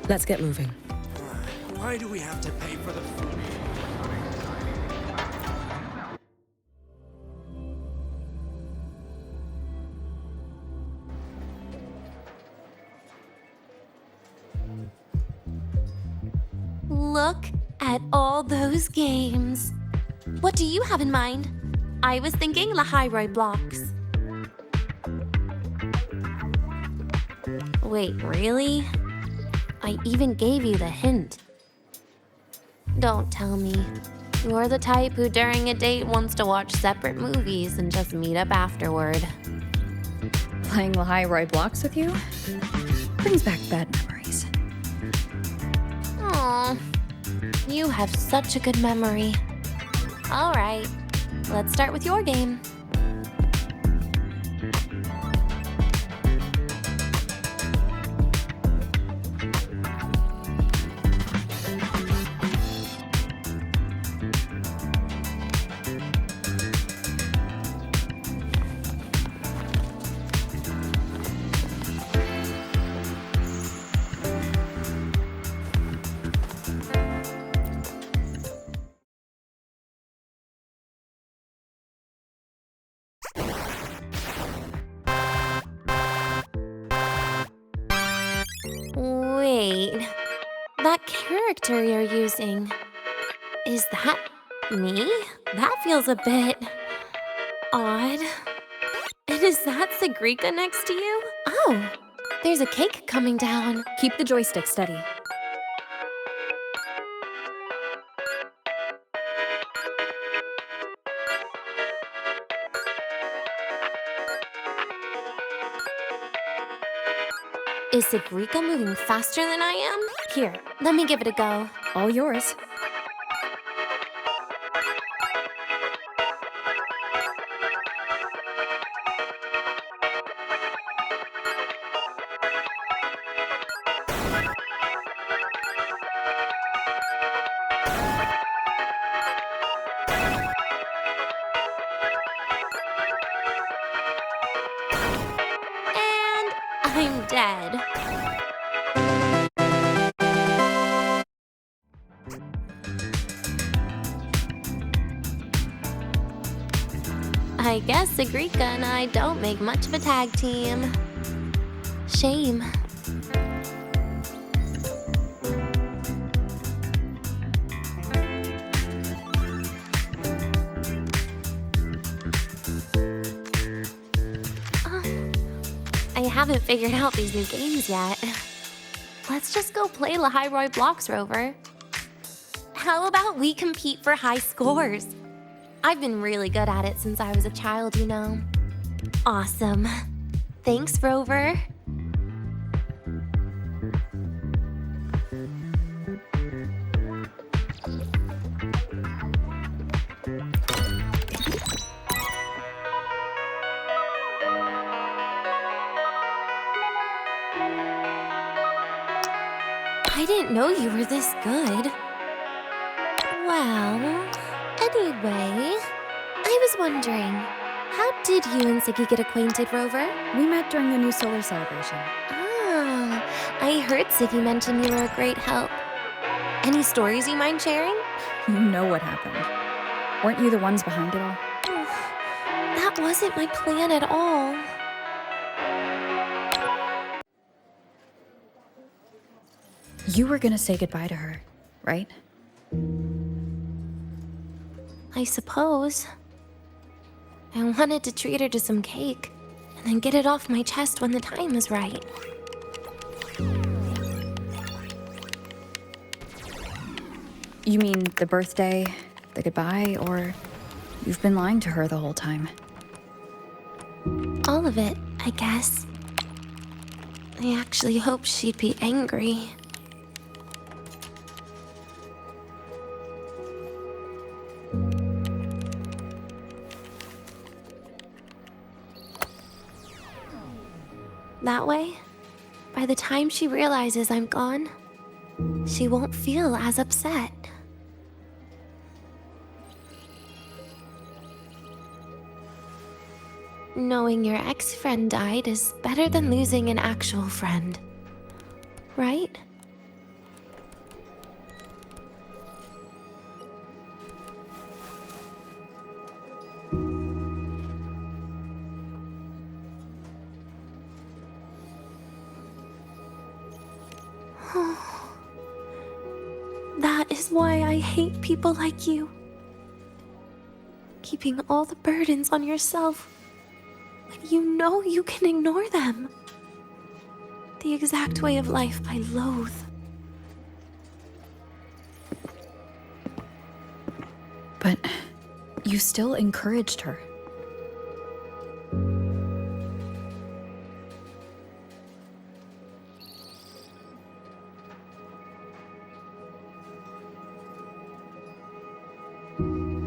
Speaker 8: Let's get moving.
Speaker 7: Why do we have to pay for the food?
Speaker 2: Look at all those games. What do you have in mind? I was thinking Lahiroi blocks. Wait, really? I even gave you the hint. Don't tell me. You're the type who during a date wants to watch separate movies and just meet up afterward.
Speaker 6: Playing Lahiroi blocks with you brings back bad memories.
Speaker 2: Aw, you have such a good memory. All right, let's start with your game. Wait, that character you're using, is that me? That feels a bit odd. And is that Sigrika next to you? Oh, there's a cake coming down.
Speaker 6: Keep the joystick steady.
Speaker 2: Is Sigrika moving faster than I am? Here, let me give it a go.
Speaker 6: All yours.
Speaker 2: I'm dead. I guess Sigrika and I don't make much of a tag team. Shame. I haven't figured out these new games yet. Let's just go play Lahiroi blocks, Rover. How about we compete for high scores? I've been really good at it since I was a child, you know. Awesome. Thanks, Rover. I didn't know you were this good. Well, anyway, I was wondering, how did you and Siggy get acquainted, Rover?
Speaker 6: We met during the new solar celebration.
Speaker 2: Ah, I heard Siggy mention you were a great help. Any stories you mind sharing?
Speaker 6: You know what happened. Weren't you the ones behind it all?
Speaker 2: That wasn't my plan at all.
Speaker 6: You were gonna say goodbye to her, right?
Speaker 2: I suppose. I wanted to treat her to some cake, and then get it off my chest when the time was right.
Speaker 6: You mean the birthday, the goodbye, or you've been lying to her the whole time?
Speaker 2: All of it, I guess. I actually hoped she'd be angry. That way, by the time she realizes I'm gone, she won't feel as upset. Knowing your ex-friend died is better than losing an actual friend, right? That is why I hate people like you. Keeping all the burdens on yourself when you know you can ignore them. The exact way of life I loathe.
Speaker 6: But you still encouraged her.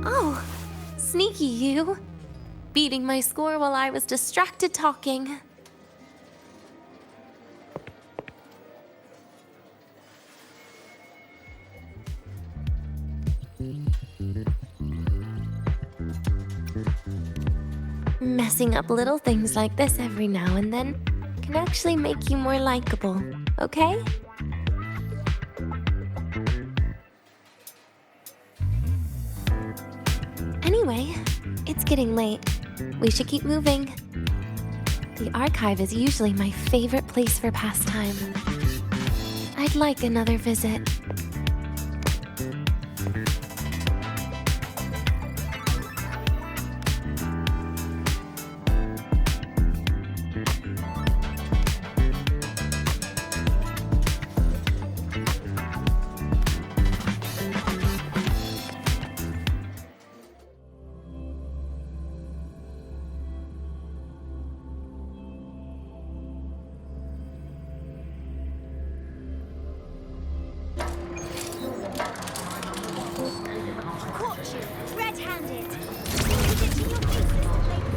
Speaker 2: Oh, sneaky you. Beating my score while I was distracted talking. Messing up little things like this every now and then can actually make you more likable, okay? Anyway, it's getting late. We should keep moving. The archive is usually my favorite place for pastime. I'd like another visit.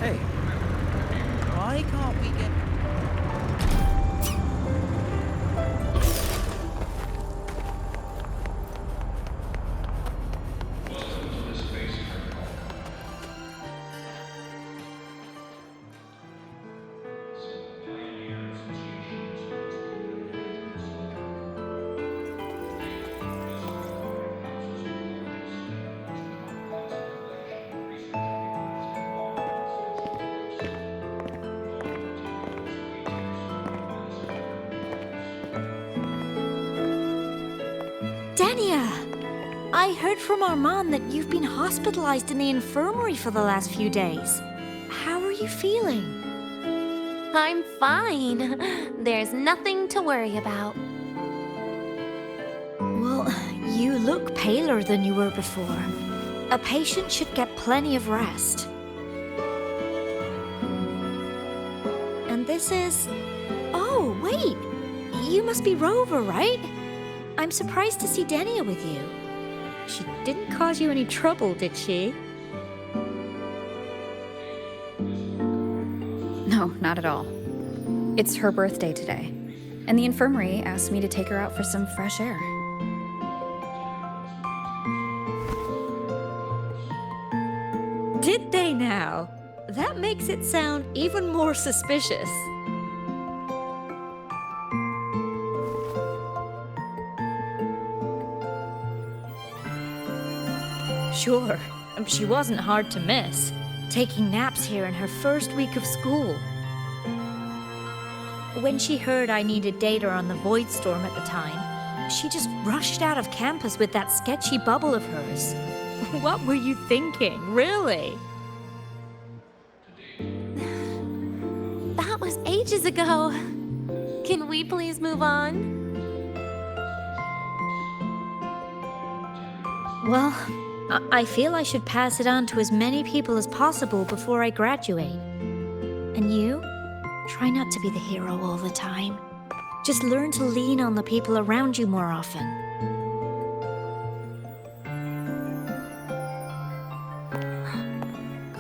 Speaker 7: Hey, why can't we get...
Speaker 12: Dania! I heard from our mom that you've been hospitalized in the infirmary for the last few days. How are you feeling?
Speaker 2: I'm fine. There's nothing to worry about.
Speaker 12: Well, you look paler than you were before. A patient should get plenty of rest. And this is... Oh, wait! You must be Rover, right? I'm surprised to see Dania with you. She didn't cause you any trouble, did she?
Speaker 6: No, not at all. It's her birthday today, and the infirmary asked me to take her out for some fresh air.
Speaker 12: Did they now? That makes it sound even more suspicious. Sure, she wasn't hard to miss, taking naps here in her first week of school. When she heard I needed data on the Void Storm at the time, she just rushed out of campus with that sketchy bubble of hers. What were you thinking, really?
Speaker 2: That was ages ago. Can we please move on?
Speaker 12: Well, I feel I should pass it on to as many people as possible before I graduate. And you? Try not to be the hero all the time. Just learn to lean on the people around you more often.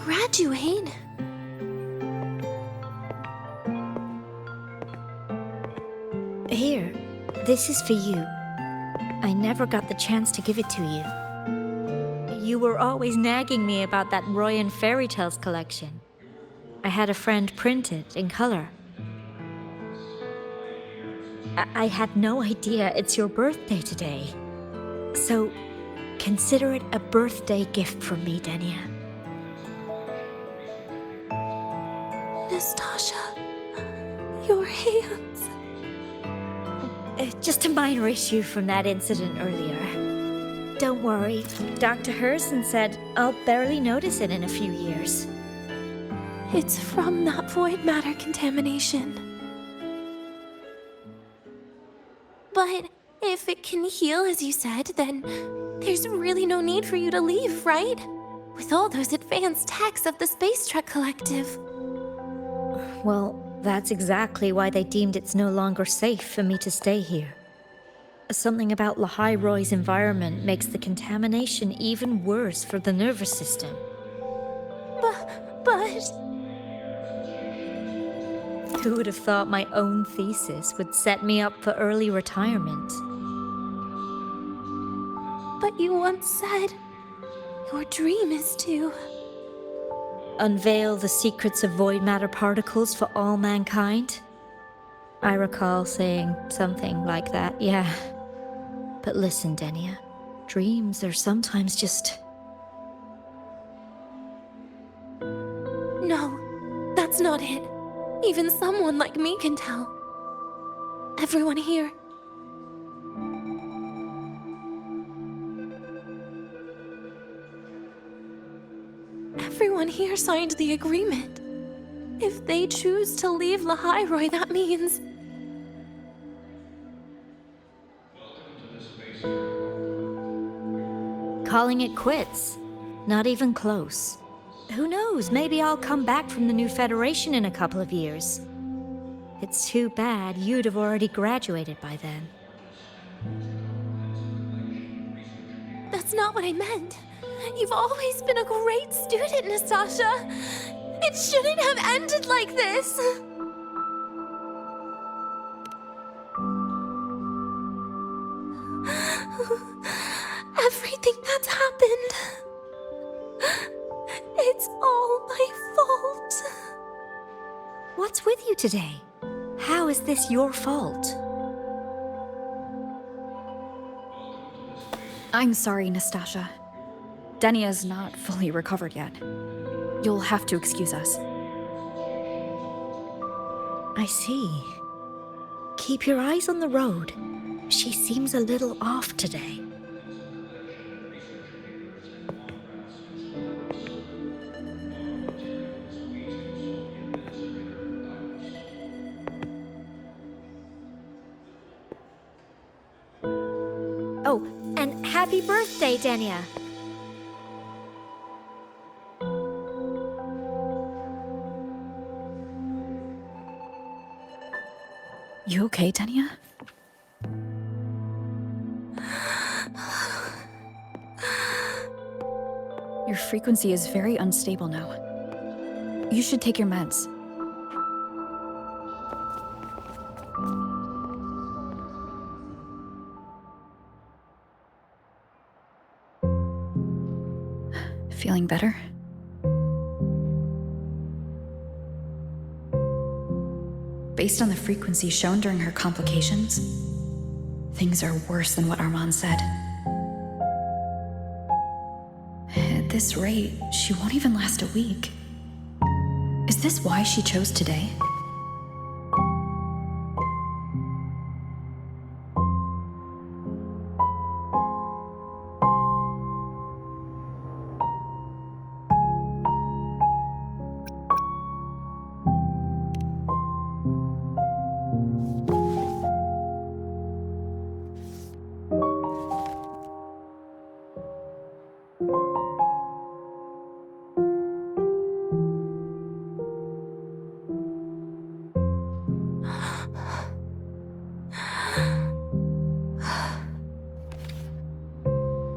Speaker 2: Graduate?
Speaker 12: Here, this is for you. I never got the chance to give it to you. You were always nagging me about that Roy and Fairy Tales collection. I had a friend print it in color. I had no idea it's your birthday today. So, consider it a birthday gift from me, Dania.
Speaker 2: Nastasha, your hands.
Speaker 12: Just a minor issue from that incident earlier. Don't worry. Dr. Herson said I'll barely notice it in a few years.
Speaker 9: It's from that void matter contamination. But if it can heal, as you said, then there's really no need for you to leave, right? With all those advanced techs of the Space Trek Collective.
Speaker 12: Well, that's exactly why they deemed it's no longer safe for me to stay here. Something about Lahai-Roy's environment makes the contamination even worse for the nervous system.
Speaker 9: But...
Speaker 12: Who would have thought my own thesis would set me up for early retirement?
Speaker 9: But you once said your dream is to...
Speaker 12: unveil the secrets of void matter particles for all mankind? I recall saying something like that, yeah. But listen, Denia, dreams are sometimes just...
Speaker 9: No, that's not it. Even someone like me can tell. Everyone here. Everyone here signed the agreement. If they choose to leave Lahai-Roy, that means...
Speaker 12: calling it quits. Not even close. Who knows, maybe I'll come back from the new Federation in a couple of years. It's too bad you'd have already graduated by then.
Speaker 9: That's not what I meant. You've always been a great student, Nastasha. It shouldn't have ended like this. Everything that's happened... it's all my fault.
Speaker 12: What's with you today? How is this your fault?
Speaker 6: I'm sorry, Nastasha. Denia's not fully recovered yet. You'll have to excuse us.
Speaker 12: I see. Keep your eyes on the road. She seems a little off today. Oh, and happy birthday, Denia!
Speaker 6: You okay, Denia? Your frequency is very unstable now. You should take your meds. Feeling better? Based on the frequency shown during her complications, things are worse than what Armand said. At this rate, she won't even last a week. Is this why she chose today?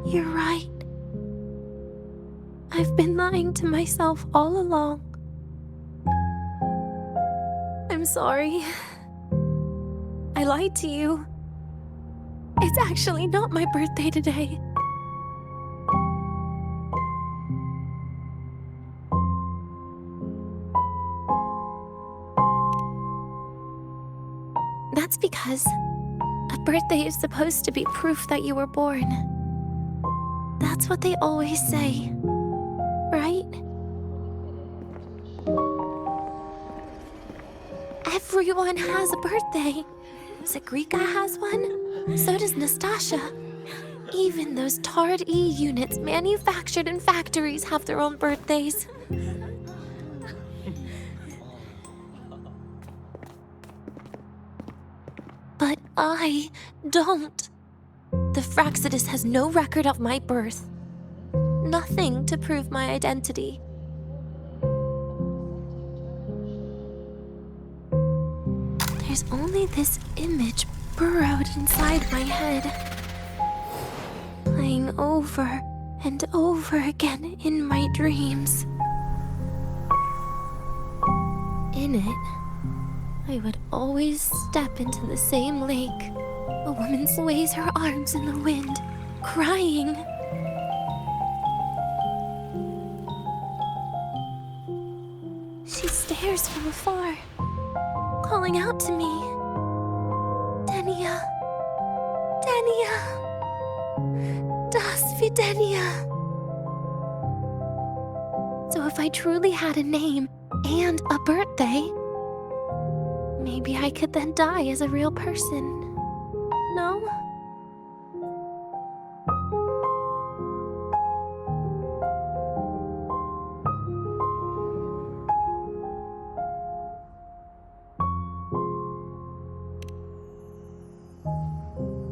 Speaker 9: You're right. I've been lying to myself all along. I'm sorry. I lied to you. It's actually not my birthday today. That's because a birthday is supposed to be proof that you were born. That's what they always say, right? Everyone has a birthday. Sigrika has one, so does Nastasha.
Speaker 2: Even those tarred E units manufactured in factories have their own birthdays. But I don't. The Fractsidus has no record of my birth. Nothing to prove my identity. There's only this image burrowed inside my head, playing over and over again in my dreams. In it, I would always step into the same lake. A woman sways her arms in the wind, crying. She stares from afar, calling out to me. Denia. Denia. Das Videnia. So if I truly had a name and a birthday, maybe I could then die as a real person. No?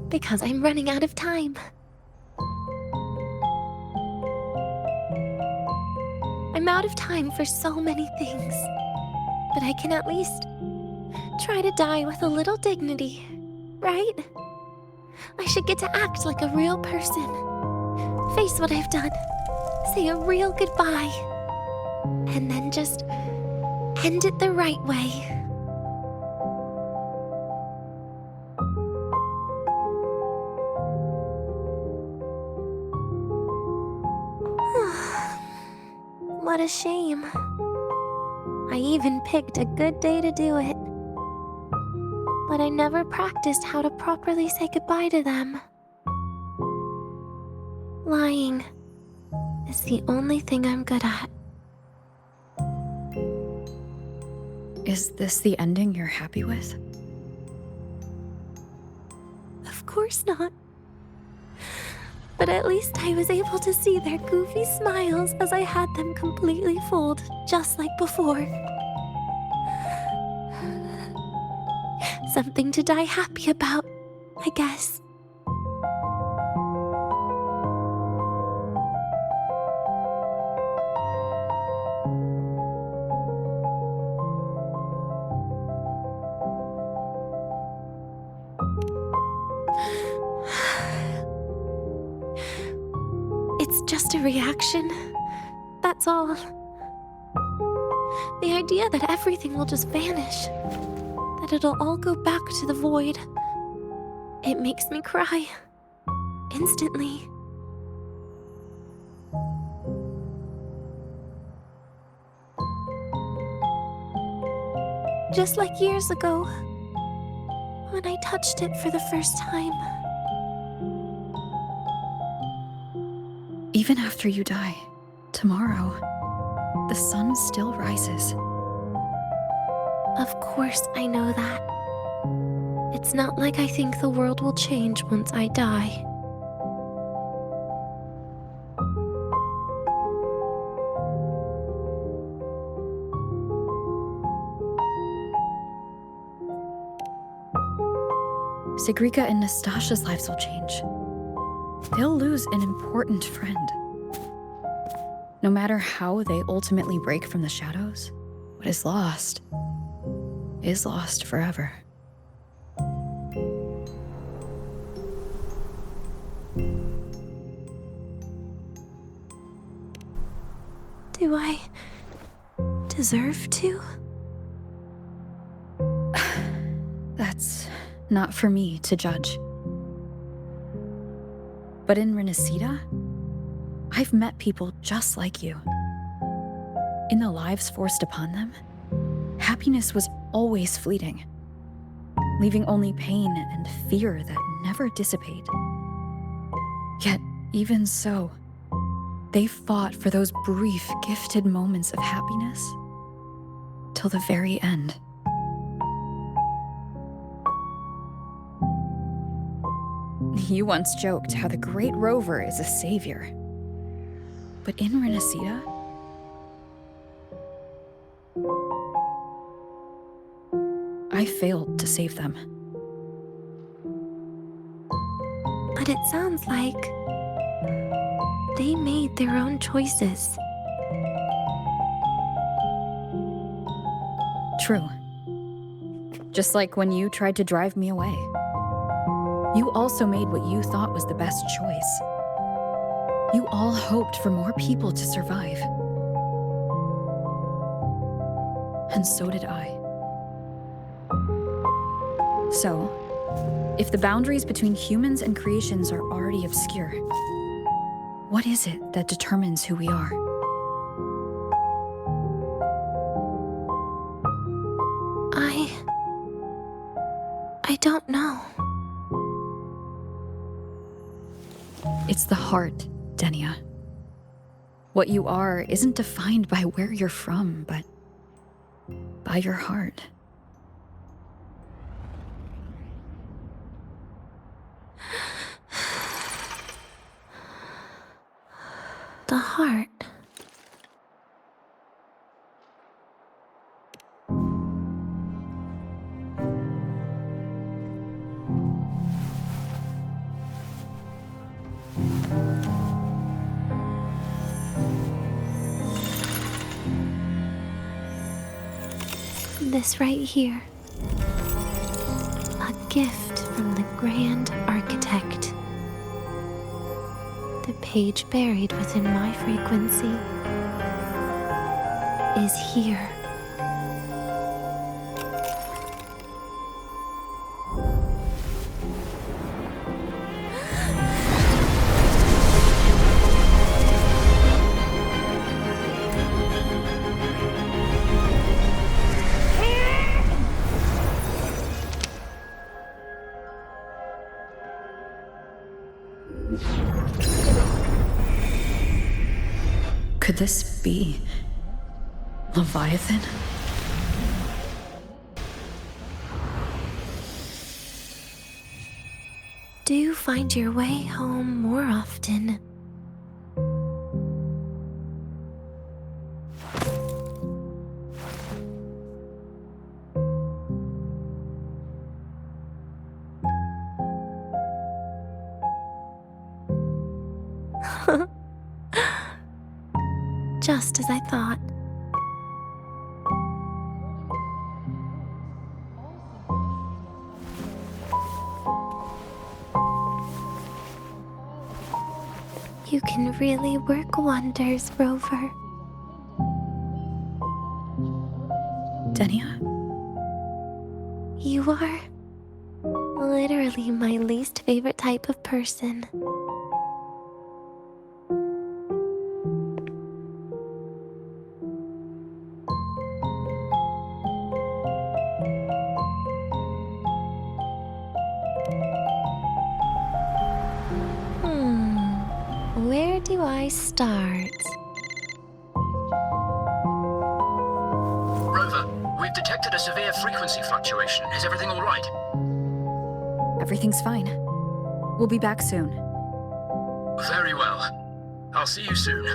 Speaker 2: Because I'm running out of time. I'm out of time for so many things, but I can at least try to die with a little dignity, right? I should get to act like a real person, face what I've done, say a real goodbye, and then just end it the right way. What a shame. I even picked a good day to do it. But I never practiced how to properly say goodbye to them. Lying is the only thing I'm good at.
Speaker 6: Is this the ending you're happy with?
Speaker 2: Of course not. But at least I was able to see their goofy smiles as I had them completely fooled, just like before. Something to die happy about, I guess. It's just a reaction. That's all. The idea that everything will just vanish, that it'll all go back to the void, it makes me cry. Instantly. Just like years ago, when I touched it for the first time.
Speaker 6: Even after you die, tomorrow, the sun still rises.
Speaker 2: Of course I know that. It's not like I think the world will change once I die.
Speaker 6: Sigrika and Nastasha's lives will change. They'll lose an important friend. No matter how they ultimately break from the shadows, what is lost forever.
Speaker 2: Do I deserve to?
Speaker 6: That's not for me to judge. But in Renacida, I've met people just like you. In the lives forced upon them, happiness was always fleeting, leaving only pain and fear that never dissipate. Yet, even so, they fought for those brief, gifted moments of happiness till the very end. You once joked how the great Rover is a savior. But in Renacida, I failed to save them.
Speaker 2: But it sounds like they made their own choices.
Speaker 6: True. Just like when you tried to drive me away. You also made what you thought was the best choice. You all hoped for more people to survive. And so did I. So, if the boundaries between humans and creations are already obscure, what is it that determines who we are?
Speaker 2: I don't know.
Speaker 6: It's the heart, Denia. What you are isn't defined by where you're from, but by your heart.
Speaker 2: The heart. This right here. A gift from the Grand Architect. The page buried within my frequency is here.
Speaker 6: Could this be Leviathan?
Speaker 2: Do you find your way home more often? Just as I thought. You can really work wonders, Rover.
Speaker 6: Denia?
Speaker 2: You are literally my least favorite type of person. Where do I start?
Speaker 1: Rover, we've detected a severe frequency fluctuation. Is everything all right?
Speaker 6: Everything's fine. We'll be back soon.
Speaker 1: Very well. I'll see you soon.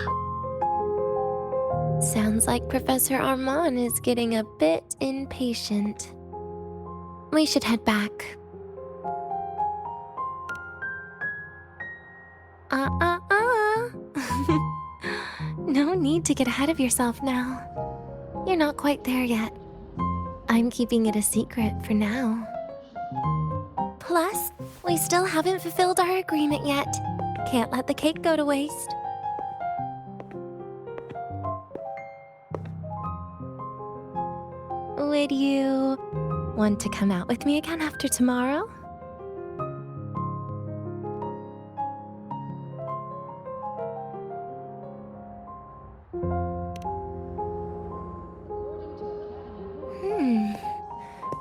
Speaker 2: Sounds like Professor Armand is getting a bit impatient. We should head back. No need to get ahead of yourself now. You're not quite there yet. I'm keeping it a secret for now. Plus, we still haven't fulfilled our agreement yet. Can't let the cake go to waste. Would you want to come out with me again after tomorrow?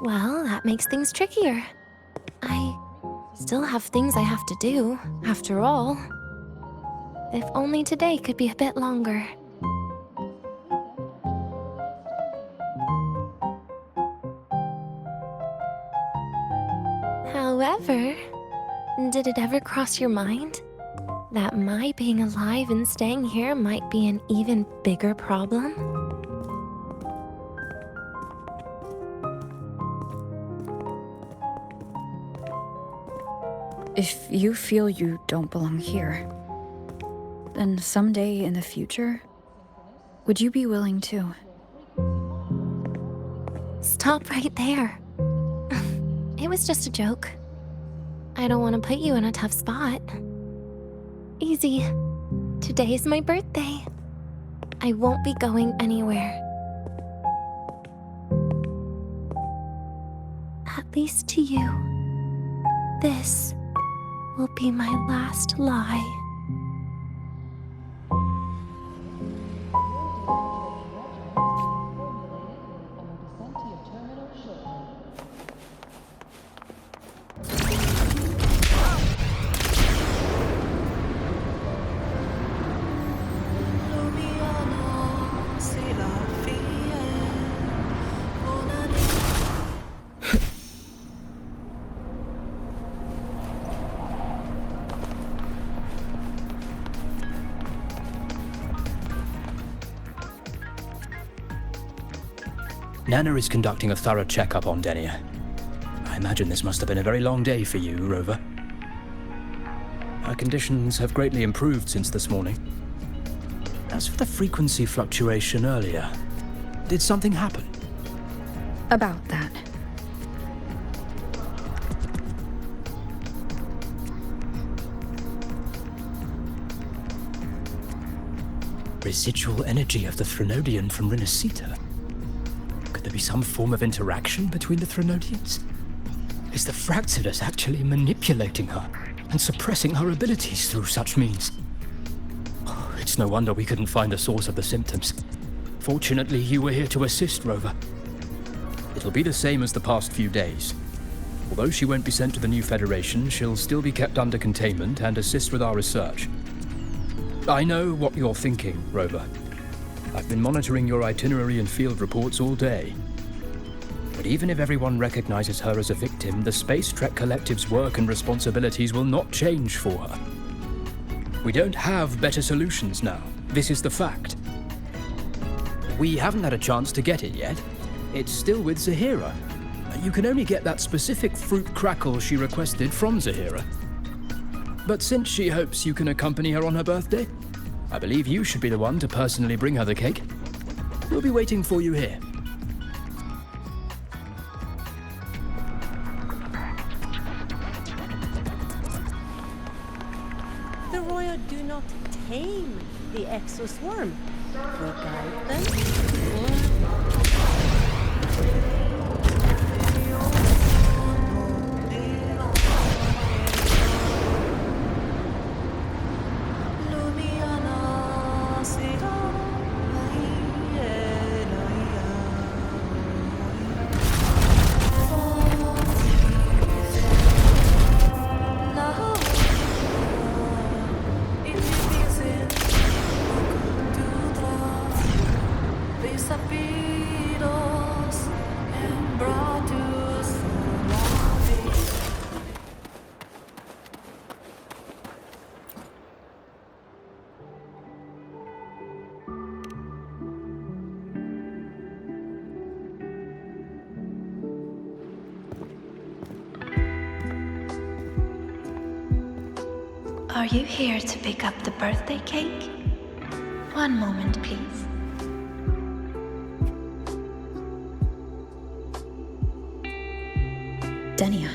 Speaker 2: Well, that makes things trickier. I still have things I have to do, after all. If only today could be a bit longer. However, Did it ever cross your mind that my being alive and staying here might be an even bigger problem?
Speaker 6: If you feel you don't belong here, then someday in the future, would you be willing to?
Speaker 2: Stop right there. It was just a joke. I don't want to put you in a tough spot. Easy. Today is my birthday. I won't be going anywhere. At least to you. This will be my last lie.
Speaker 1: Nana is conducting a thorough checkup on Denia. I imagine this must have been a very long day for you, Rover. Her conditions have greatly improved since this morning. As for the frequency fluctuation earlier, did something happen?
Speaker 6: About that.
Speaker 1: Residual energy of the Threnodian from Renacita. Could there be some form of interaction between the Threnodians? Is the Fractidus actually manipulating her and suppressing her abilities through such means? Oh, it's no wonder we couldn't find the source of the symptoms. Fortunately, you were here to assist, Rover. It'll be the same as the past few days. Although she won't be sent to the new Federation, she'll still be kept under containment and assist with our research. I know what you're thinking, Rover. I've been monitoring your itinerary and field reports all day. But even if everyone recognizes her as a victim, the Space Trek Collective's work and responsibilities will not change for her. We don't have better solutions now. This is the fact. We haven't had a chance to get it yet. It's still with Zahira. You can only get that specific fruit crackle she requested from Zahira. But since she hopes you can accompany her on her birthday, I believe you should be the one to personally bring her the cake. We'll be waiting for you here.
Speaker 10: The Royal do not tame the exoswarm, but guide them.
Speaker 9: Are you here to pick up the birthday cake? One moment, please.
Speaker 6: Denia.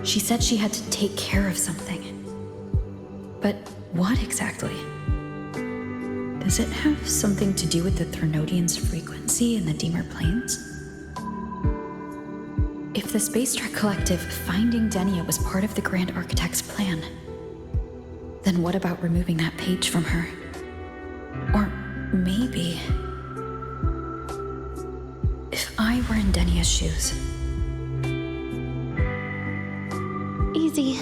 Speaker 6: She said she had to take care of something. But what exactly? Does it have something to do with the Threnodian's frequency in the Deemer Plains? If the Space Trek Collective finding Denia was part of the Grand Architect's plan, then what about removing that page from her? Or maybe... if I were in Denia's shoes...
Speaker 2: Easy.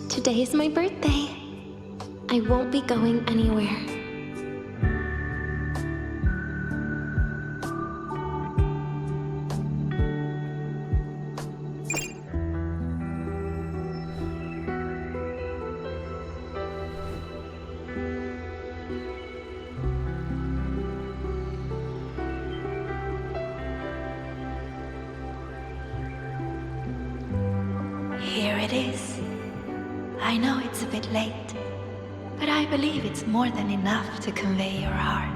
Speaker 2: Today's my birthday. I won't be going anywhere.
Speaker 9: it is. I know it's a bit late, but I believe it's more than enough to convey your heart.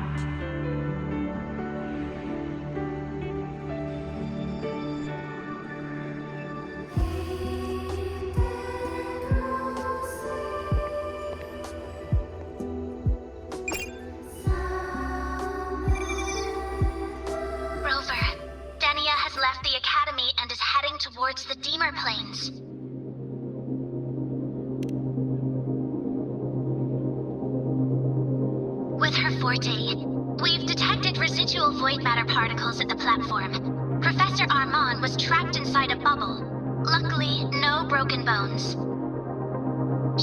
Speaker 13: Rover, Denia has left the Academy and is heading towards the Deemer Plains. With her forte, we've detected residual void matter particles at the platform. Professor Armand was trapped inside a bubble. Luckily, no broken bones.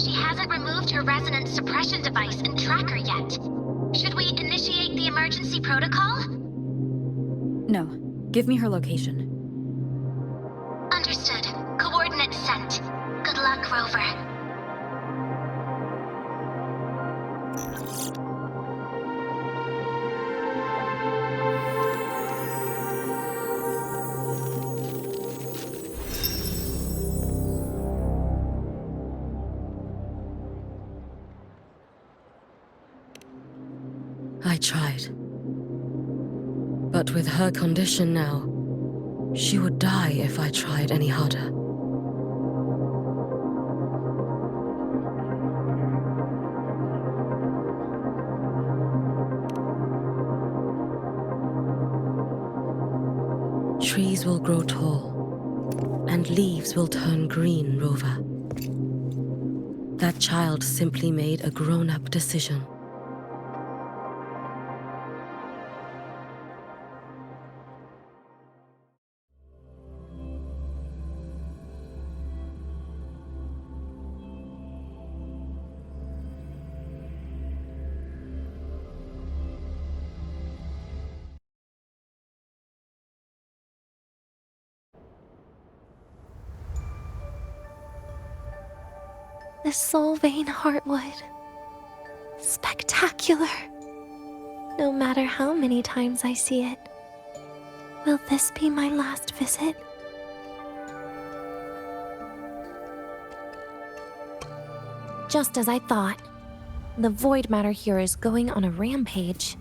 Speaker 13: She hasn't removed her resonance suppression device and tracker yet. Should we initiate the emergency protocol?
Speaker 6: No. Give me her location.
Speaker 13: Understood. Coordinates sent. Good luck, Rover.
Speaker 8: I tried. But with her condition now, she would die if I tried any harder. Trees will grow tall, and leaves will turn green, Rover. That child simply made a grown-up decision.
Speaker 2: The Soul Vein Heartwood. Spectacular. No matter how many times I see it. Will this be my last visit? Just as I thought. The void matter here is going on a rampage.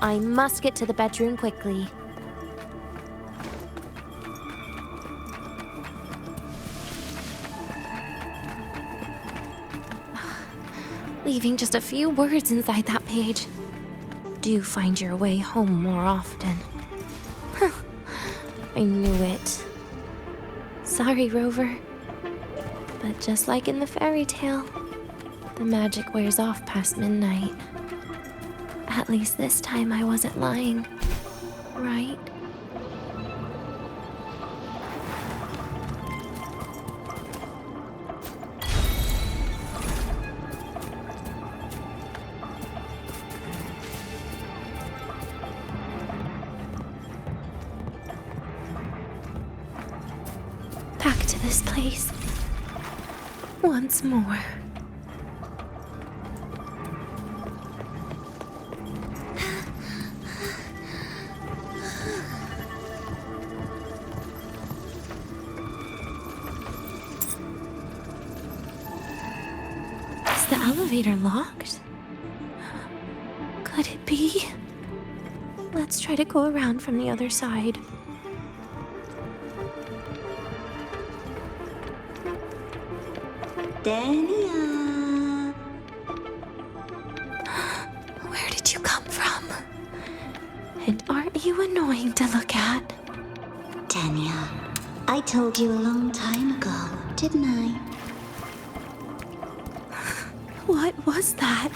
Speaker 2: I must get to the bedroom quickly. Leaving just a few words inside that page. Do find your way home more often. I knew it. Sorry, Rover. But just like in the fairy tale, the magic wears off past midnight. At least this time I wasn't lying, right? Back to this place. Once more. Is the elevator locked? Could it be? Let's try to go around from the other side.
Speaker 3: Denia!
Speaker 2: Where did you come from? And aren't you annoying to look at?
Speaker 3: Denia, I told you a long time ago, didn't I?
Speaker 2: What was that?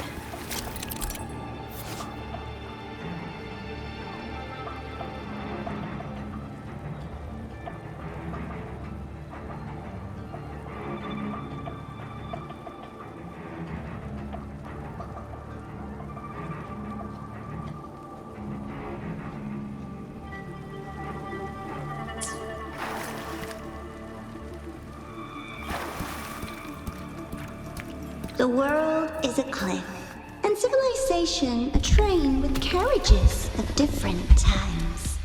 Speaker 3: The world is a cliff, and civilization a train with carriages of different times.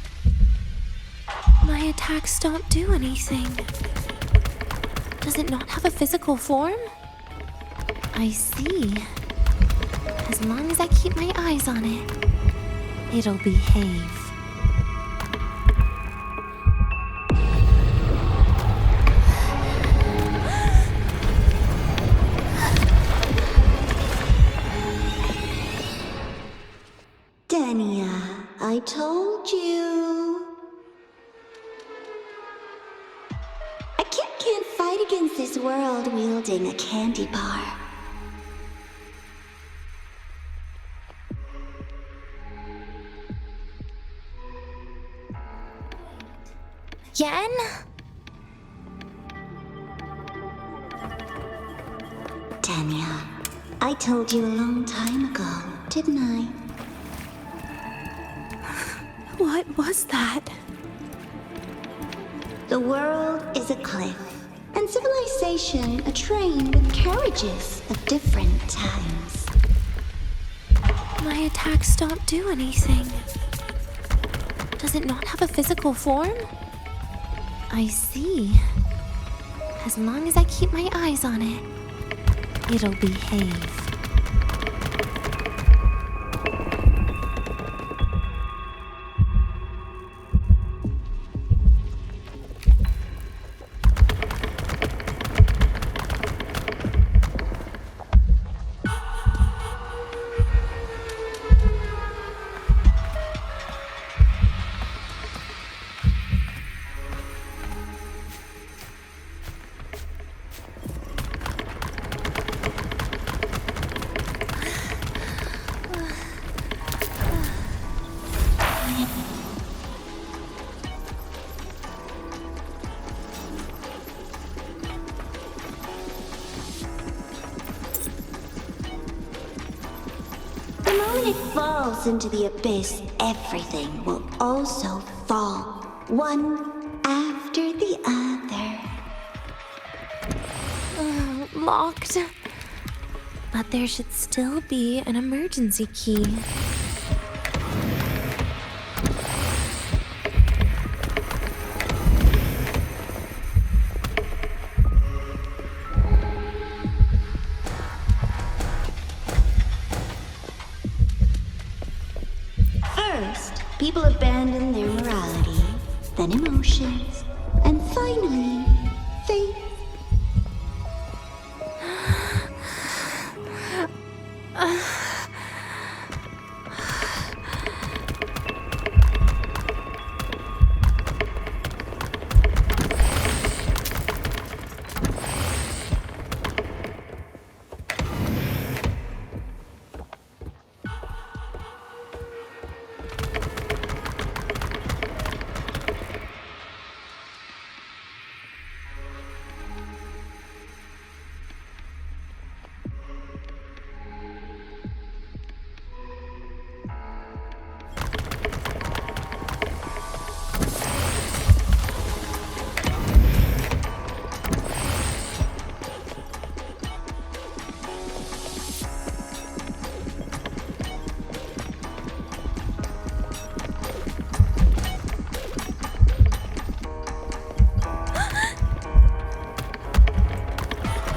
Speaker 2: My attacks don't do anything. Does it not have a physical form? I see. As long as I keep my eyes on it, it'll behave.
Speaker 3: Dania, I told you. A kid can't fight against this world wielding a candy bar.
Speaker 2: Yen?
Speaker 3: Dania, I told you a long time ago, didn't I?
Speaker 2: What was that?
Speaker 3: The world is a cliff, and civilization a train with carriages of different times.
Speaker 2: My attacks don't do anything. Does it not have a physical form? I see. As long as I keep my eyes on it, it'll behave.
Speaker 3: When it falls into the abyss, everything will also fall, one after the other.
Speaker 2: Locked. But there should still be an emergency key.
Speaker 3: First, people abandon their morality, then emotions, and finally, faith.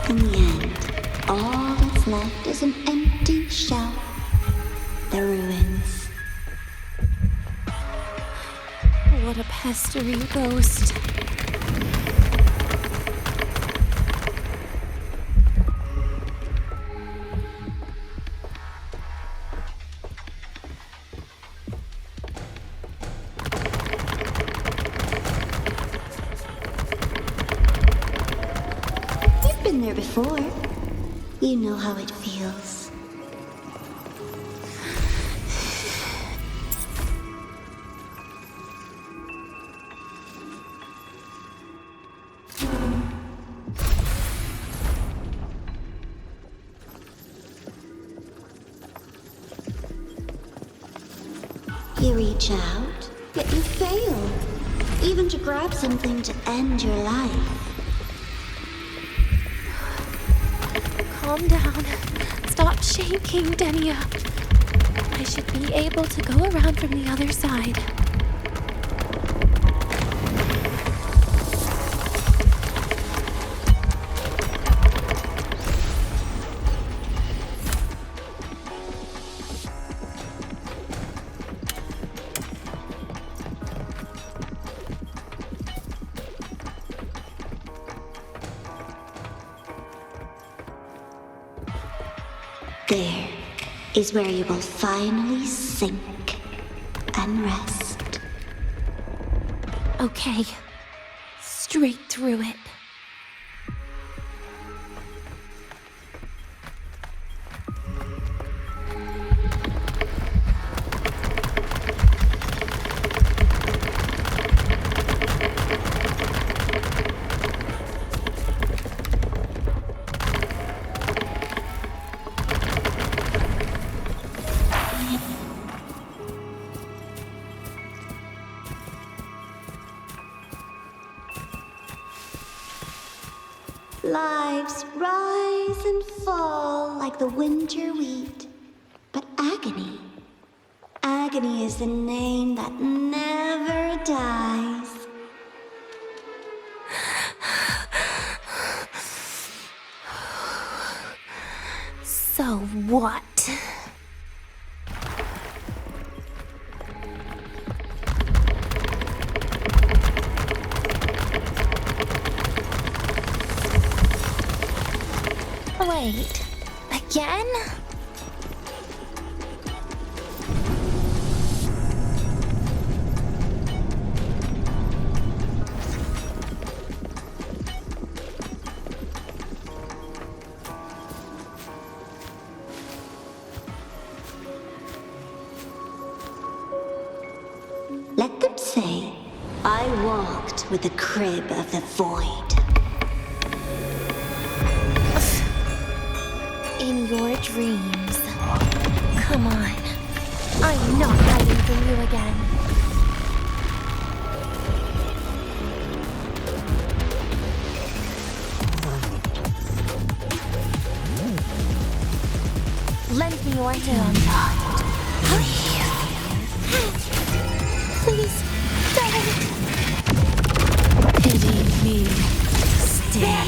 Speaker 3: In the end, all that's left is an empty shell. The ruins.
Speaker 2: What a pestering ghost.
Speaker 3: You've been there before. You know how it feels. You reach out, yet you fail. Even to grab something to end your life.
Speaker 2: Calm down. Stop shaking, Denia. I should be able to go around from the other side.
Speaker 3: There is where you will finally sink and rest.
Speaker 2: Okay. Straight through it.
Speaker 3: Lives rise and fall like the winter wheat. But agony. Agony is the name that never dies.
Speaker 2: So what? Wait, again?
Speaker 3: Let them say, I walked with the crib of the void.
Speaker 2: In your dreams. Come on. I'm not hiding from you again. Lend me your hand. Please, don't.
Speaker 8: Pity me. Stay.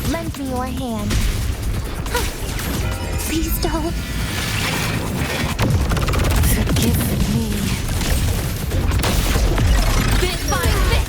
Speaker 2: Lend me your hand. Please don't.
Speaker 8: Forgive me.
Speaker 2: Bit by bit.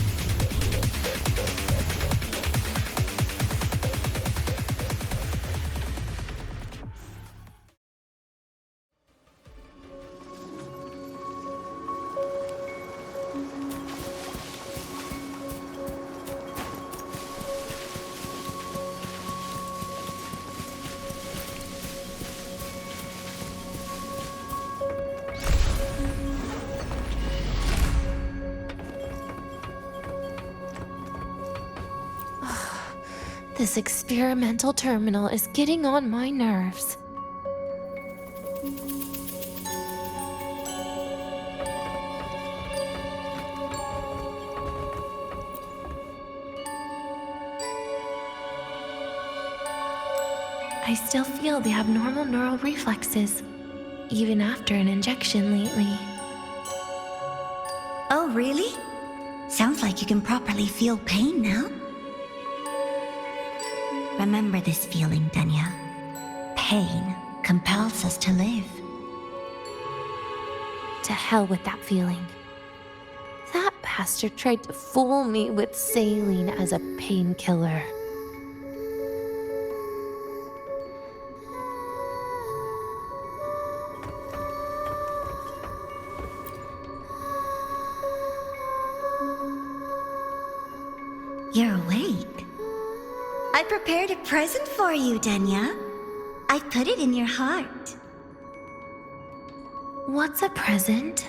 Speaker 2: This experimental terminal is getting on my nerves. I still feel the abnormal neural reflexes, even after an injection lately.
Speaker 3: Oh, really? Sounds like you can properly feel pain now. Remember this feeling, Danya. Pain compels us to live.
Speaker 2: To hell with that feeling. That bastard tried to fool me with saline as a painkiller.
Speaker 3: You're awake. I prepared a present for you, Danya. I put it in your heart.
Speaker 2: What's a present?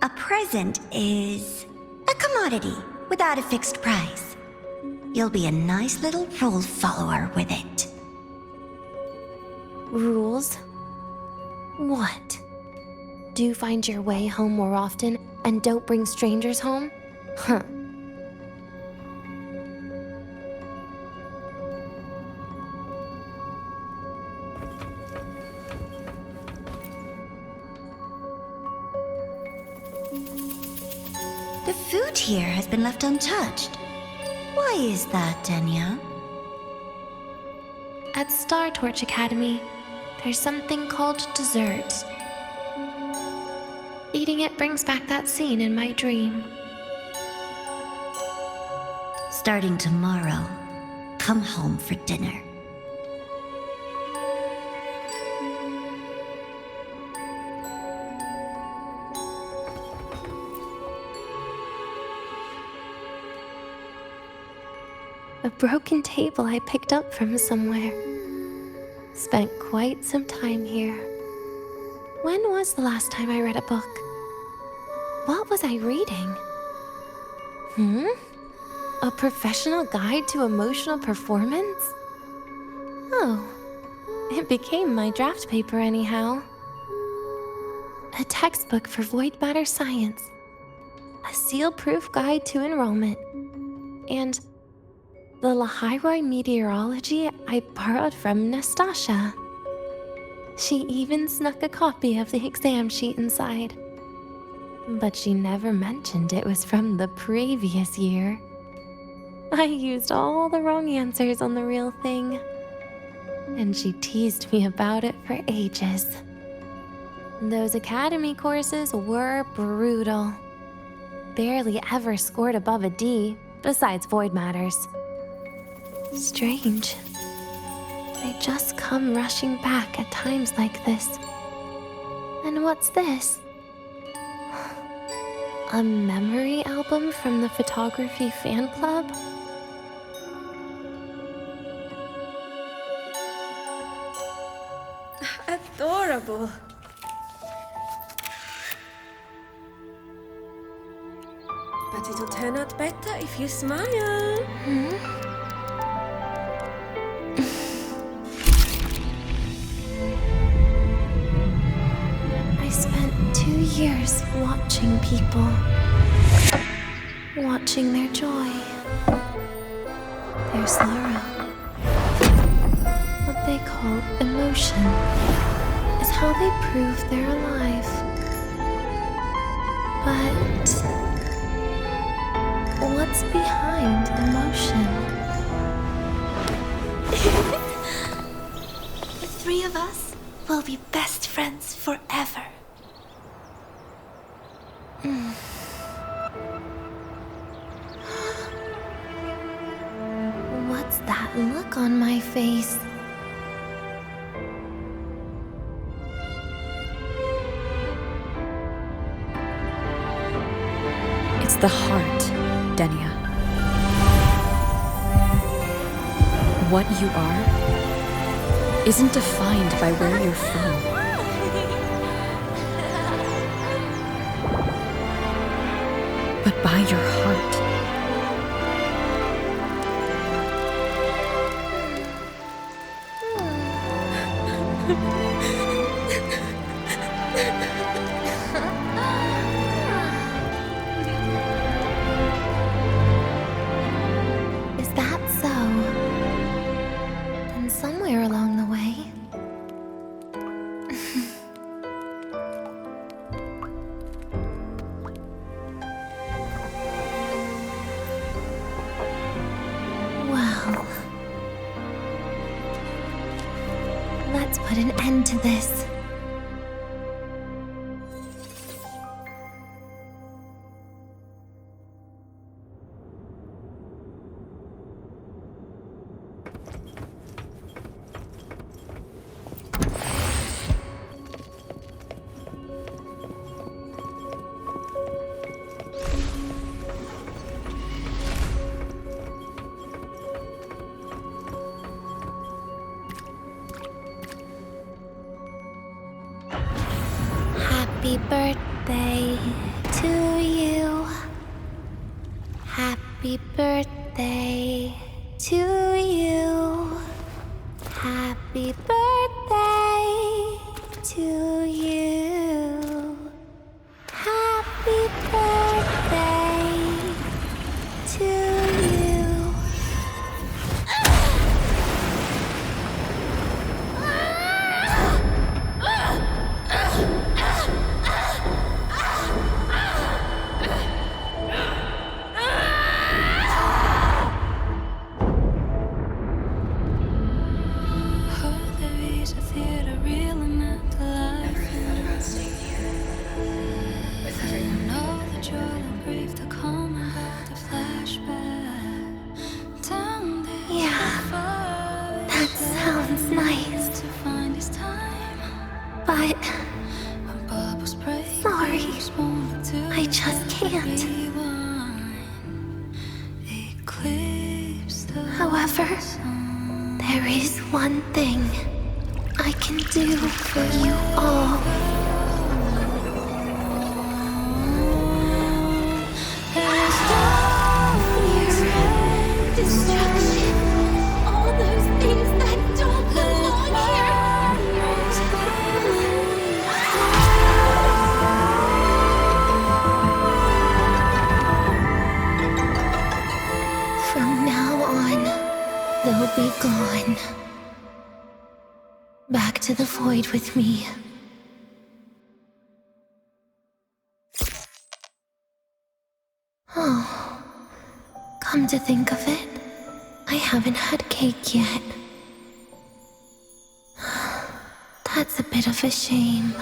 Speaker 3: A present is a commodity without a fixed price. You'll be a nice little rule follower with it.
Speaker 2: Rules? What? Do you find your way home more often and don't bring strangers home? Huh.
Speaker 3: The food here has been left untouched. Why is that, Denya?
Speaker 2: At Star Torch Academy, there's something called dessert. Eating it brings back that scene in my dream.
Speaker 3: Starting tomorrow, come home for dinner.
Speaker 2: A broken table I picked up from somewhere. Spent quite some time here. When was the last time I read a book? What was I reading? A professional guide to emotional performance? Oh, it became my draft paper anyhow. A textbook for void matter science. A seal-proof guide to enrollment. And the Lahairoi meteorology I borrowed from Nastasha. She even snuck a copy of the exam sheet inside. But she never mentioned it was from the previous year. I used all the wrong answers on the real thing. And she teased me about it for ages. Those academy courses were brutal. Barely ever scored above a D, besides void matters. Strange. They just come rushing back at times like this. And what's this? A memory album from the photography fan club?
Speaker 8: Adorable. But it'll turn out better if you smile.
Speaker 2: I spent 2 years watching people. Watching their joy. Their sorrow. What they call emotion is how they prove they're alive. But what's behind emotion?
Speaker 9: The three of us will be best friends forever.
Speaker 2: What's that look on my face?
Speaker 6: It's the heart, Denya. What you are isn't defined by where you're from. But by your heart.
Speaker 2: Is that so? Then somewhere along the way... Well... Let's put an end to this. Happy birthday to you. Happy birthday to you. Happy birthday to you. Happy birthday to you. just can't. However, there is one thing I can do for you all. Fear, destruction, all those things that don't belong here. From now on, they'll be gone. Back to the void with me. Oh, come to think of it, I haven't had cake yet. That's a bit of a shame.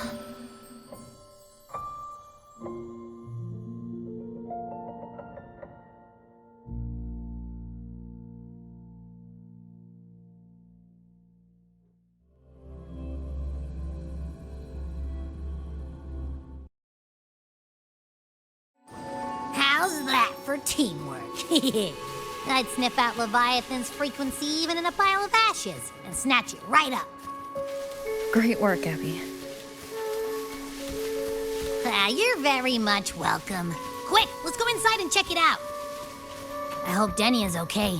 Speaker 5: How's that for teamwork? I'd sniff out Leviathan's frequency even in a pile of ashes and snatch it right up.
Speaker 6: Great work, Abby.
Speaker 5: You're very much welcome. Quick, let's go inside and check it out. I hope Denia's okay.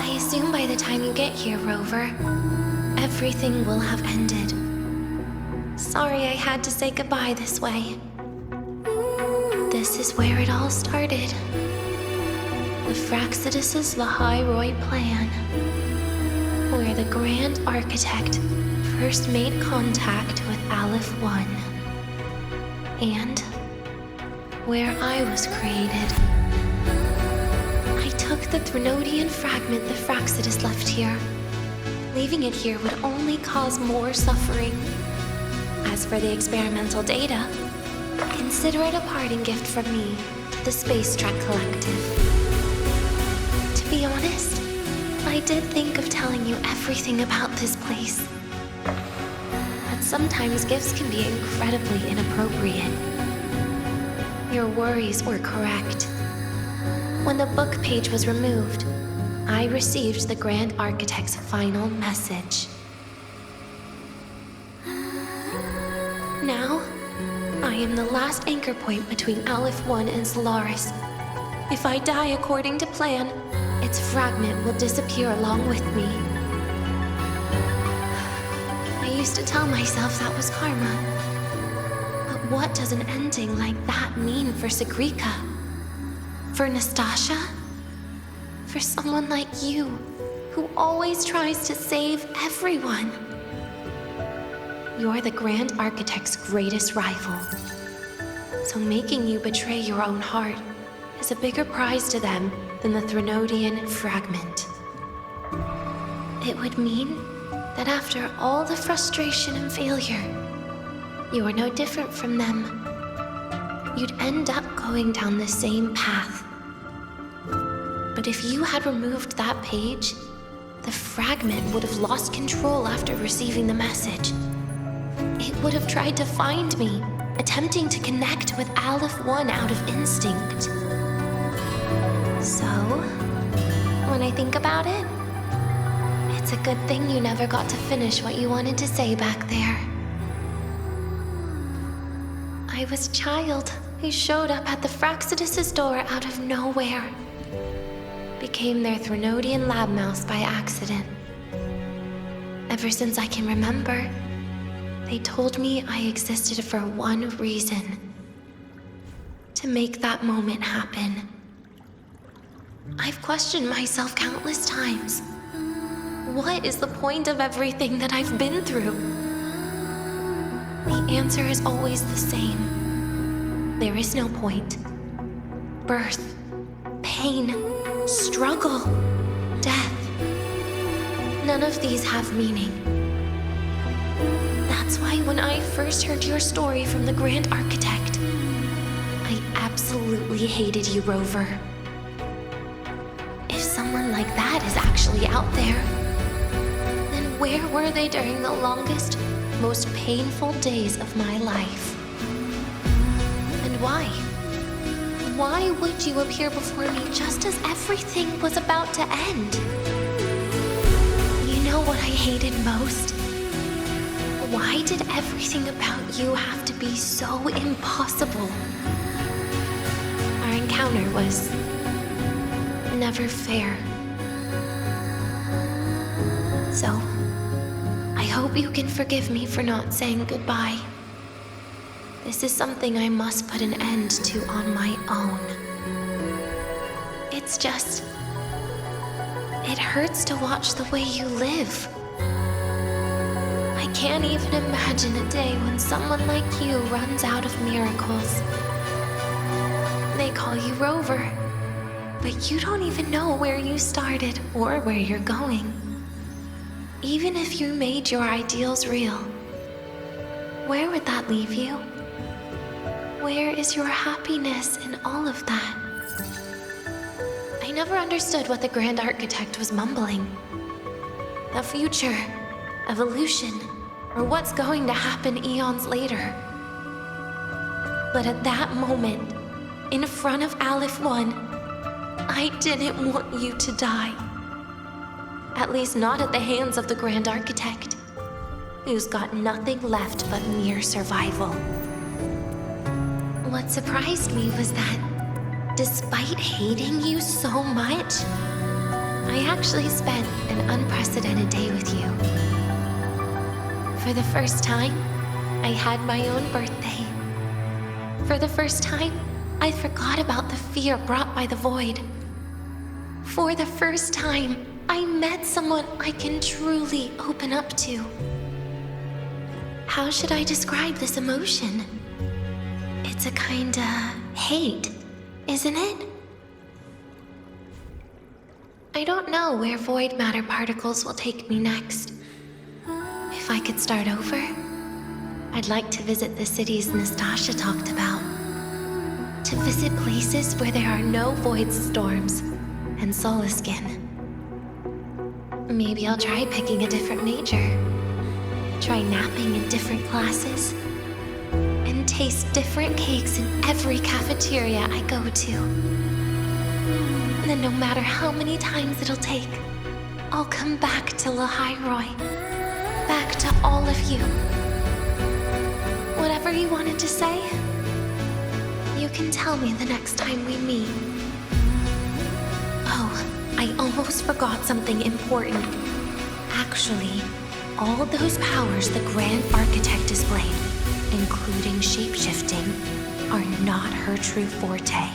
Speaker 2: I assume by the time you get here, Rover, everything will have ended. Sorry I had to say goodbye this way. This is where it all started. The Fraxidus' Lahai plan, where the Grand Architect first made contact with Aleph 1. and where I was created. I took the Threnodian fragment the Fraxidus left here. Leaving it here would only cause more suffering. As for the experimental data, consider it a parting gift from me to the Space Trek Collective. To be honest, I did think of telling you everything about this place. But sometimes gifts can be incredibly inappropriate. Your worries were correct. When the book page was removed, I received the Grand Architect's final message. Now, I am the last anchor point between Aleph 1 and Solaris. If I die according to plan, its fragment will disappear along with me. I used to tell myself that was karma. But what does an ending like that mean for Sigrika? For Nastasha? For someone like you, who always tries to save everyone? You're the Grand Architect's greatest rival. So making you betray your own heart is a bigger prize to them than the Threnodian fragment. It would mean that after all the frustration and failure, you are no different from them. You'd end up going down the same path. But if you had removed that page, the fragment would have lost control after receiving the message. It would have tried to find me, attempting to connect with Aleph 1 out of instinct. So, when I think about it, it's a good thing you never got to finish what you wanted to say back there. I was a child who showed up at the Fraxidus' door out of nowhere. Became their Threnodian lab mouse by accident. Ever since I can remember, they told me I existed for one reason. To make that moment happen. I've questioned myself countless times. What is the point of everything that I've been through? The answer is always the same. There is no point. Birth, pain, struggle, death. None of these have meaning. That's why when I first heard your story from the Grand Architect, I absolutely hated you, Rover. If someone like that is actually out there, then where were they during the longest, most painful days of my life? And why? Why would you appear before me just as everything was about to end? You know what I hated most? Why did everything about you have to be so impossible? Our encounter was never fair. So, I hope you can forgive me for not saying goodbye. This is something I must put an end to on my own. It's just... it hurts to watch the way you live. I can't even imagine a day when someone like you runs out of miracles. They call you Rover, but you don't even know where you started or where you're going. Even if you made your ideals real, where would that leave you? Where is your happiness in all of that? I never understood what the Grand Architect was mumbling. The future, evolution, or what's going to happen eons later. But at that moment, in front of Aleph 1, I didn't want you to die. At least not at the hands of the Grand Architect, who's got nothing left but mere survival. What surprised me was that, despite hating you so much, I actually spent an unprecedented day with you. For the first time, I had my own birthday. For the first time, I forgot about the fear brought by the void. For the first time, I met someone I can truly open up to. How should I describe this emotion? It's a kinda hate, isn't it? I don't know where void matter particles will take me next. If I could start over, I'd like to visit the cities Nastasha talked about. To visit places where there are no void storms and Solaskin. Maybe I'll try picking a different major. Try napping in different classes. And taste different cakes in every cafeteria I go to. Then no matter how many times it'll take, I'll come back to Lahairoi. Back to all of you. Whatever you wanted to say, you can tell me the next time we meet. Oh, I almost forgot something important. Actually, all those powers the Grand Architect displayed, including shapeshifting, are not her true forte.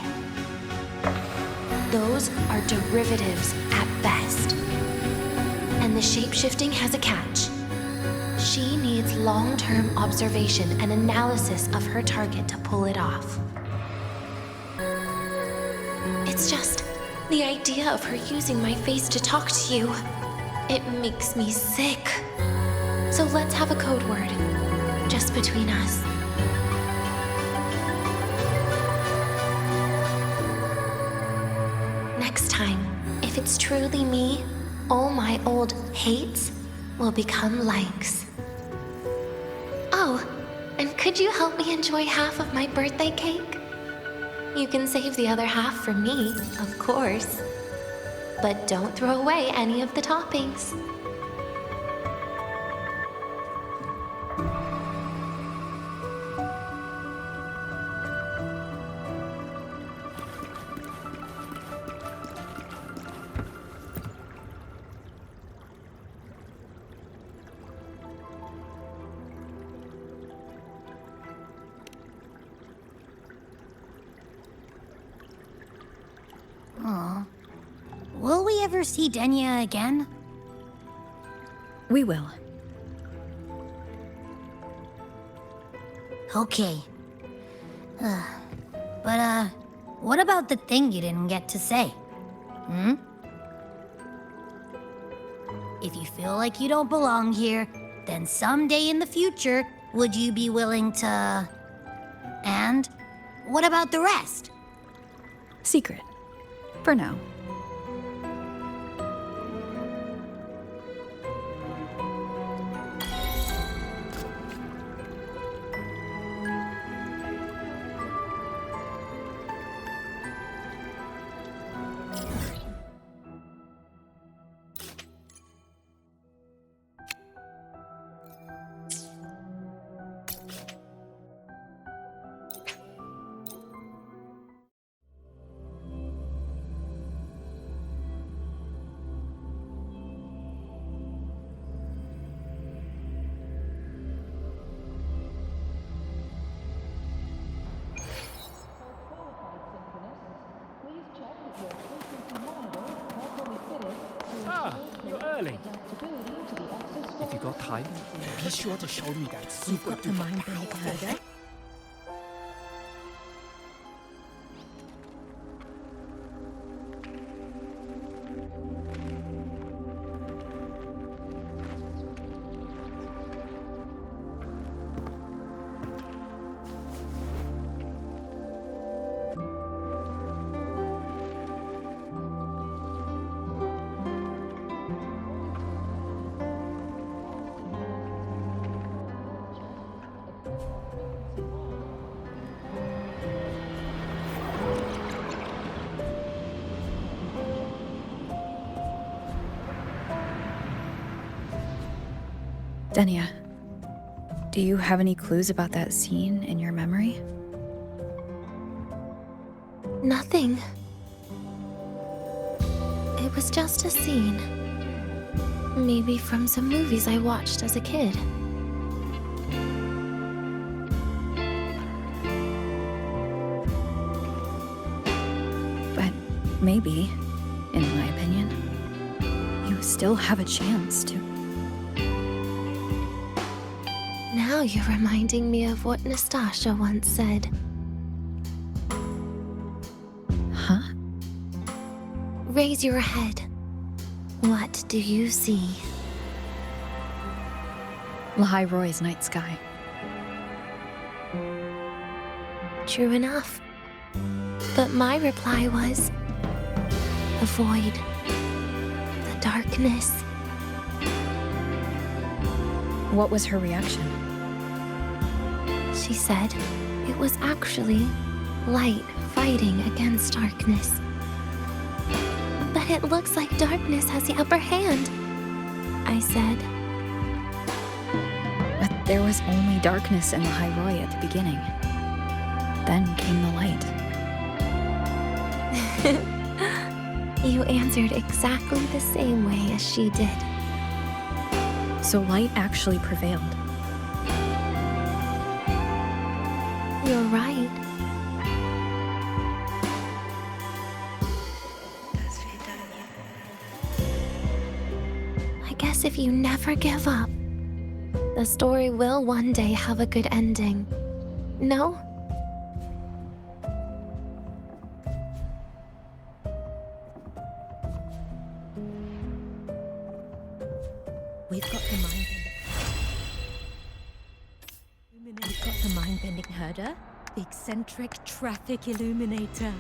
Speaker 2: Those are derivatives at best. And the shapeshifting has a catch. She needs long-term observation and analysis of her target to pull it off. It's just the idea of her using my face to talk to you. It makes me sick. So let's have a code word, just between us. Next time, if it's truly me, all my old hates will become likes. Oh, and could you help me enjoy half of my birthday cake? You can save the other half for me, of course. But don't throw away any of the toppings.
Speaker 5: Aw. Will we ever see Denya again?
Speaker 6: We will.
Speaker 5: Okay. But, what about the thing you didn't get to say? Hmm? If you feel like you don't belong here, then someday in the future, would you be willing to... And what about the rest?
Speaker 6: Secret. For now.
Speaker 7: You're early. If you got time, be sure to show me that super
Speaker 10: Got the mind bending herder? Denya, do you have any clues about that scene in your memory?
Speaker 2: Nothing. It was just a scene. Maybe from some movies I watched as a kid.
Speaker 6: But maybe, in my opinion, you still have a chance to.
Speaker 2: Now you're reminding me of what Nastasha once said. Raise your head. What do you see?
Speaker 6: Lahai Roy's night sky.
Speaker 2: True enough. But my reply was... the void. The darkness.
Speaker 6: What was her reaction?
Speaker 2: She said it was actually light fighting against darkness. But it looks like darkness has the upper hand, I said.
Speaker 6: But there was only darkness in Lahai Roy at the beginning. Then came the light.
Speaker 2: You answered exactly the same way as she did.
Speaker 6: So light actually prevailed.
Speaker 2: You're right. I guess if you never give up, the story will one day have a good ending. No?
Speaker 10: We've got the mind-bending herder, the eccentric traffic illuminator.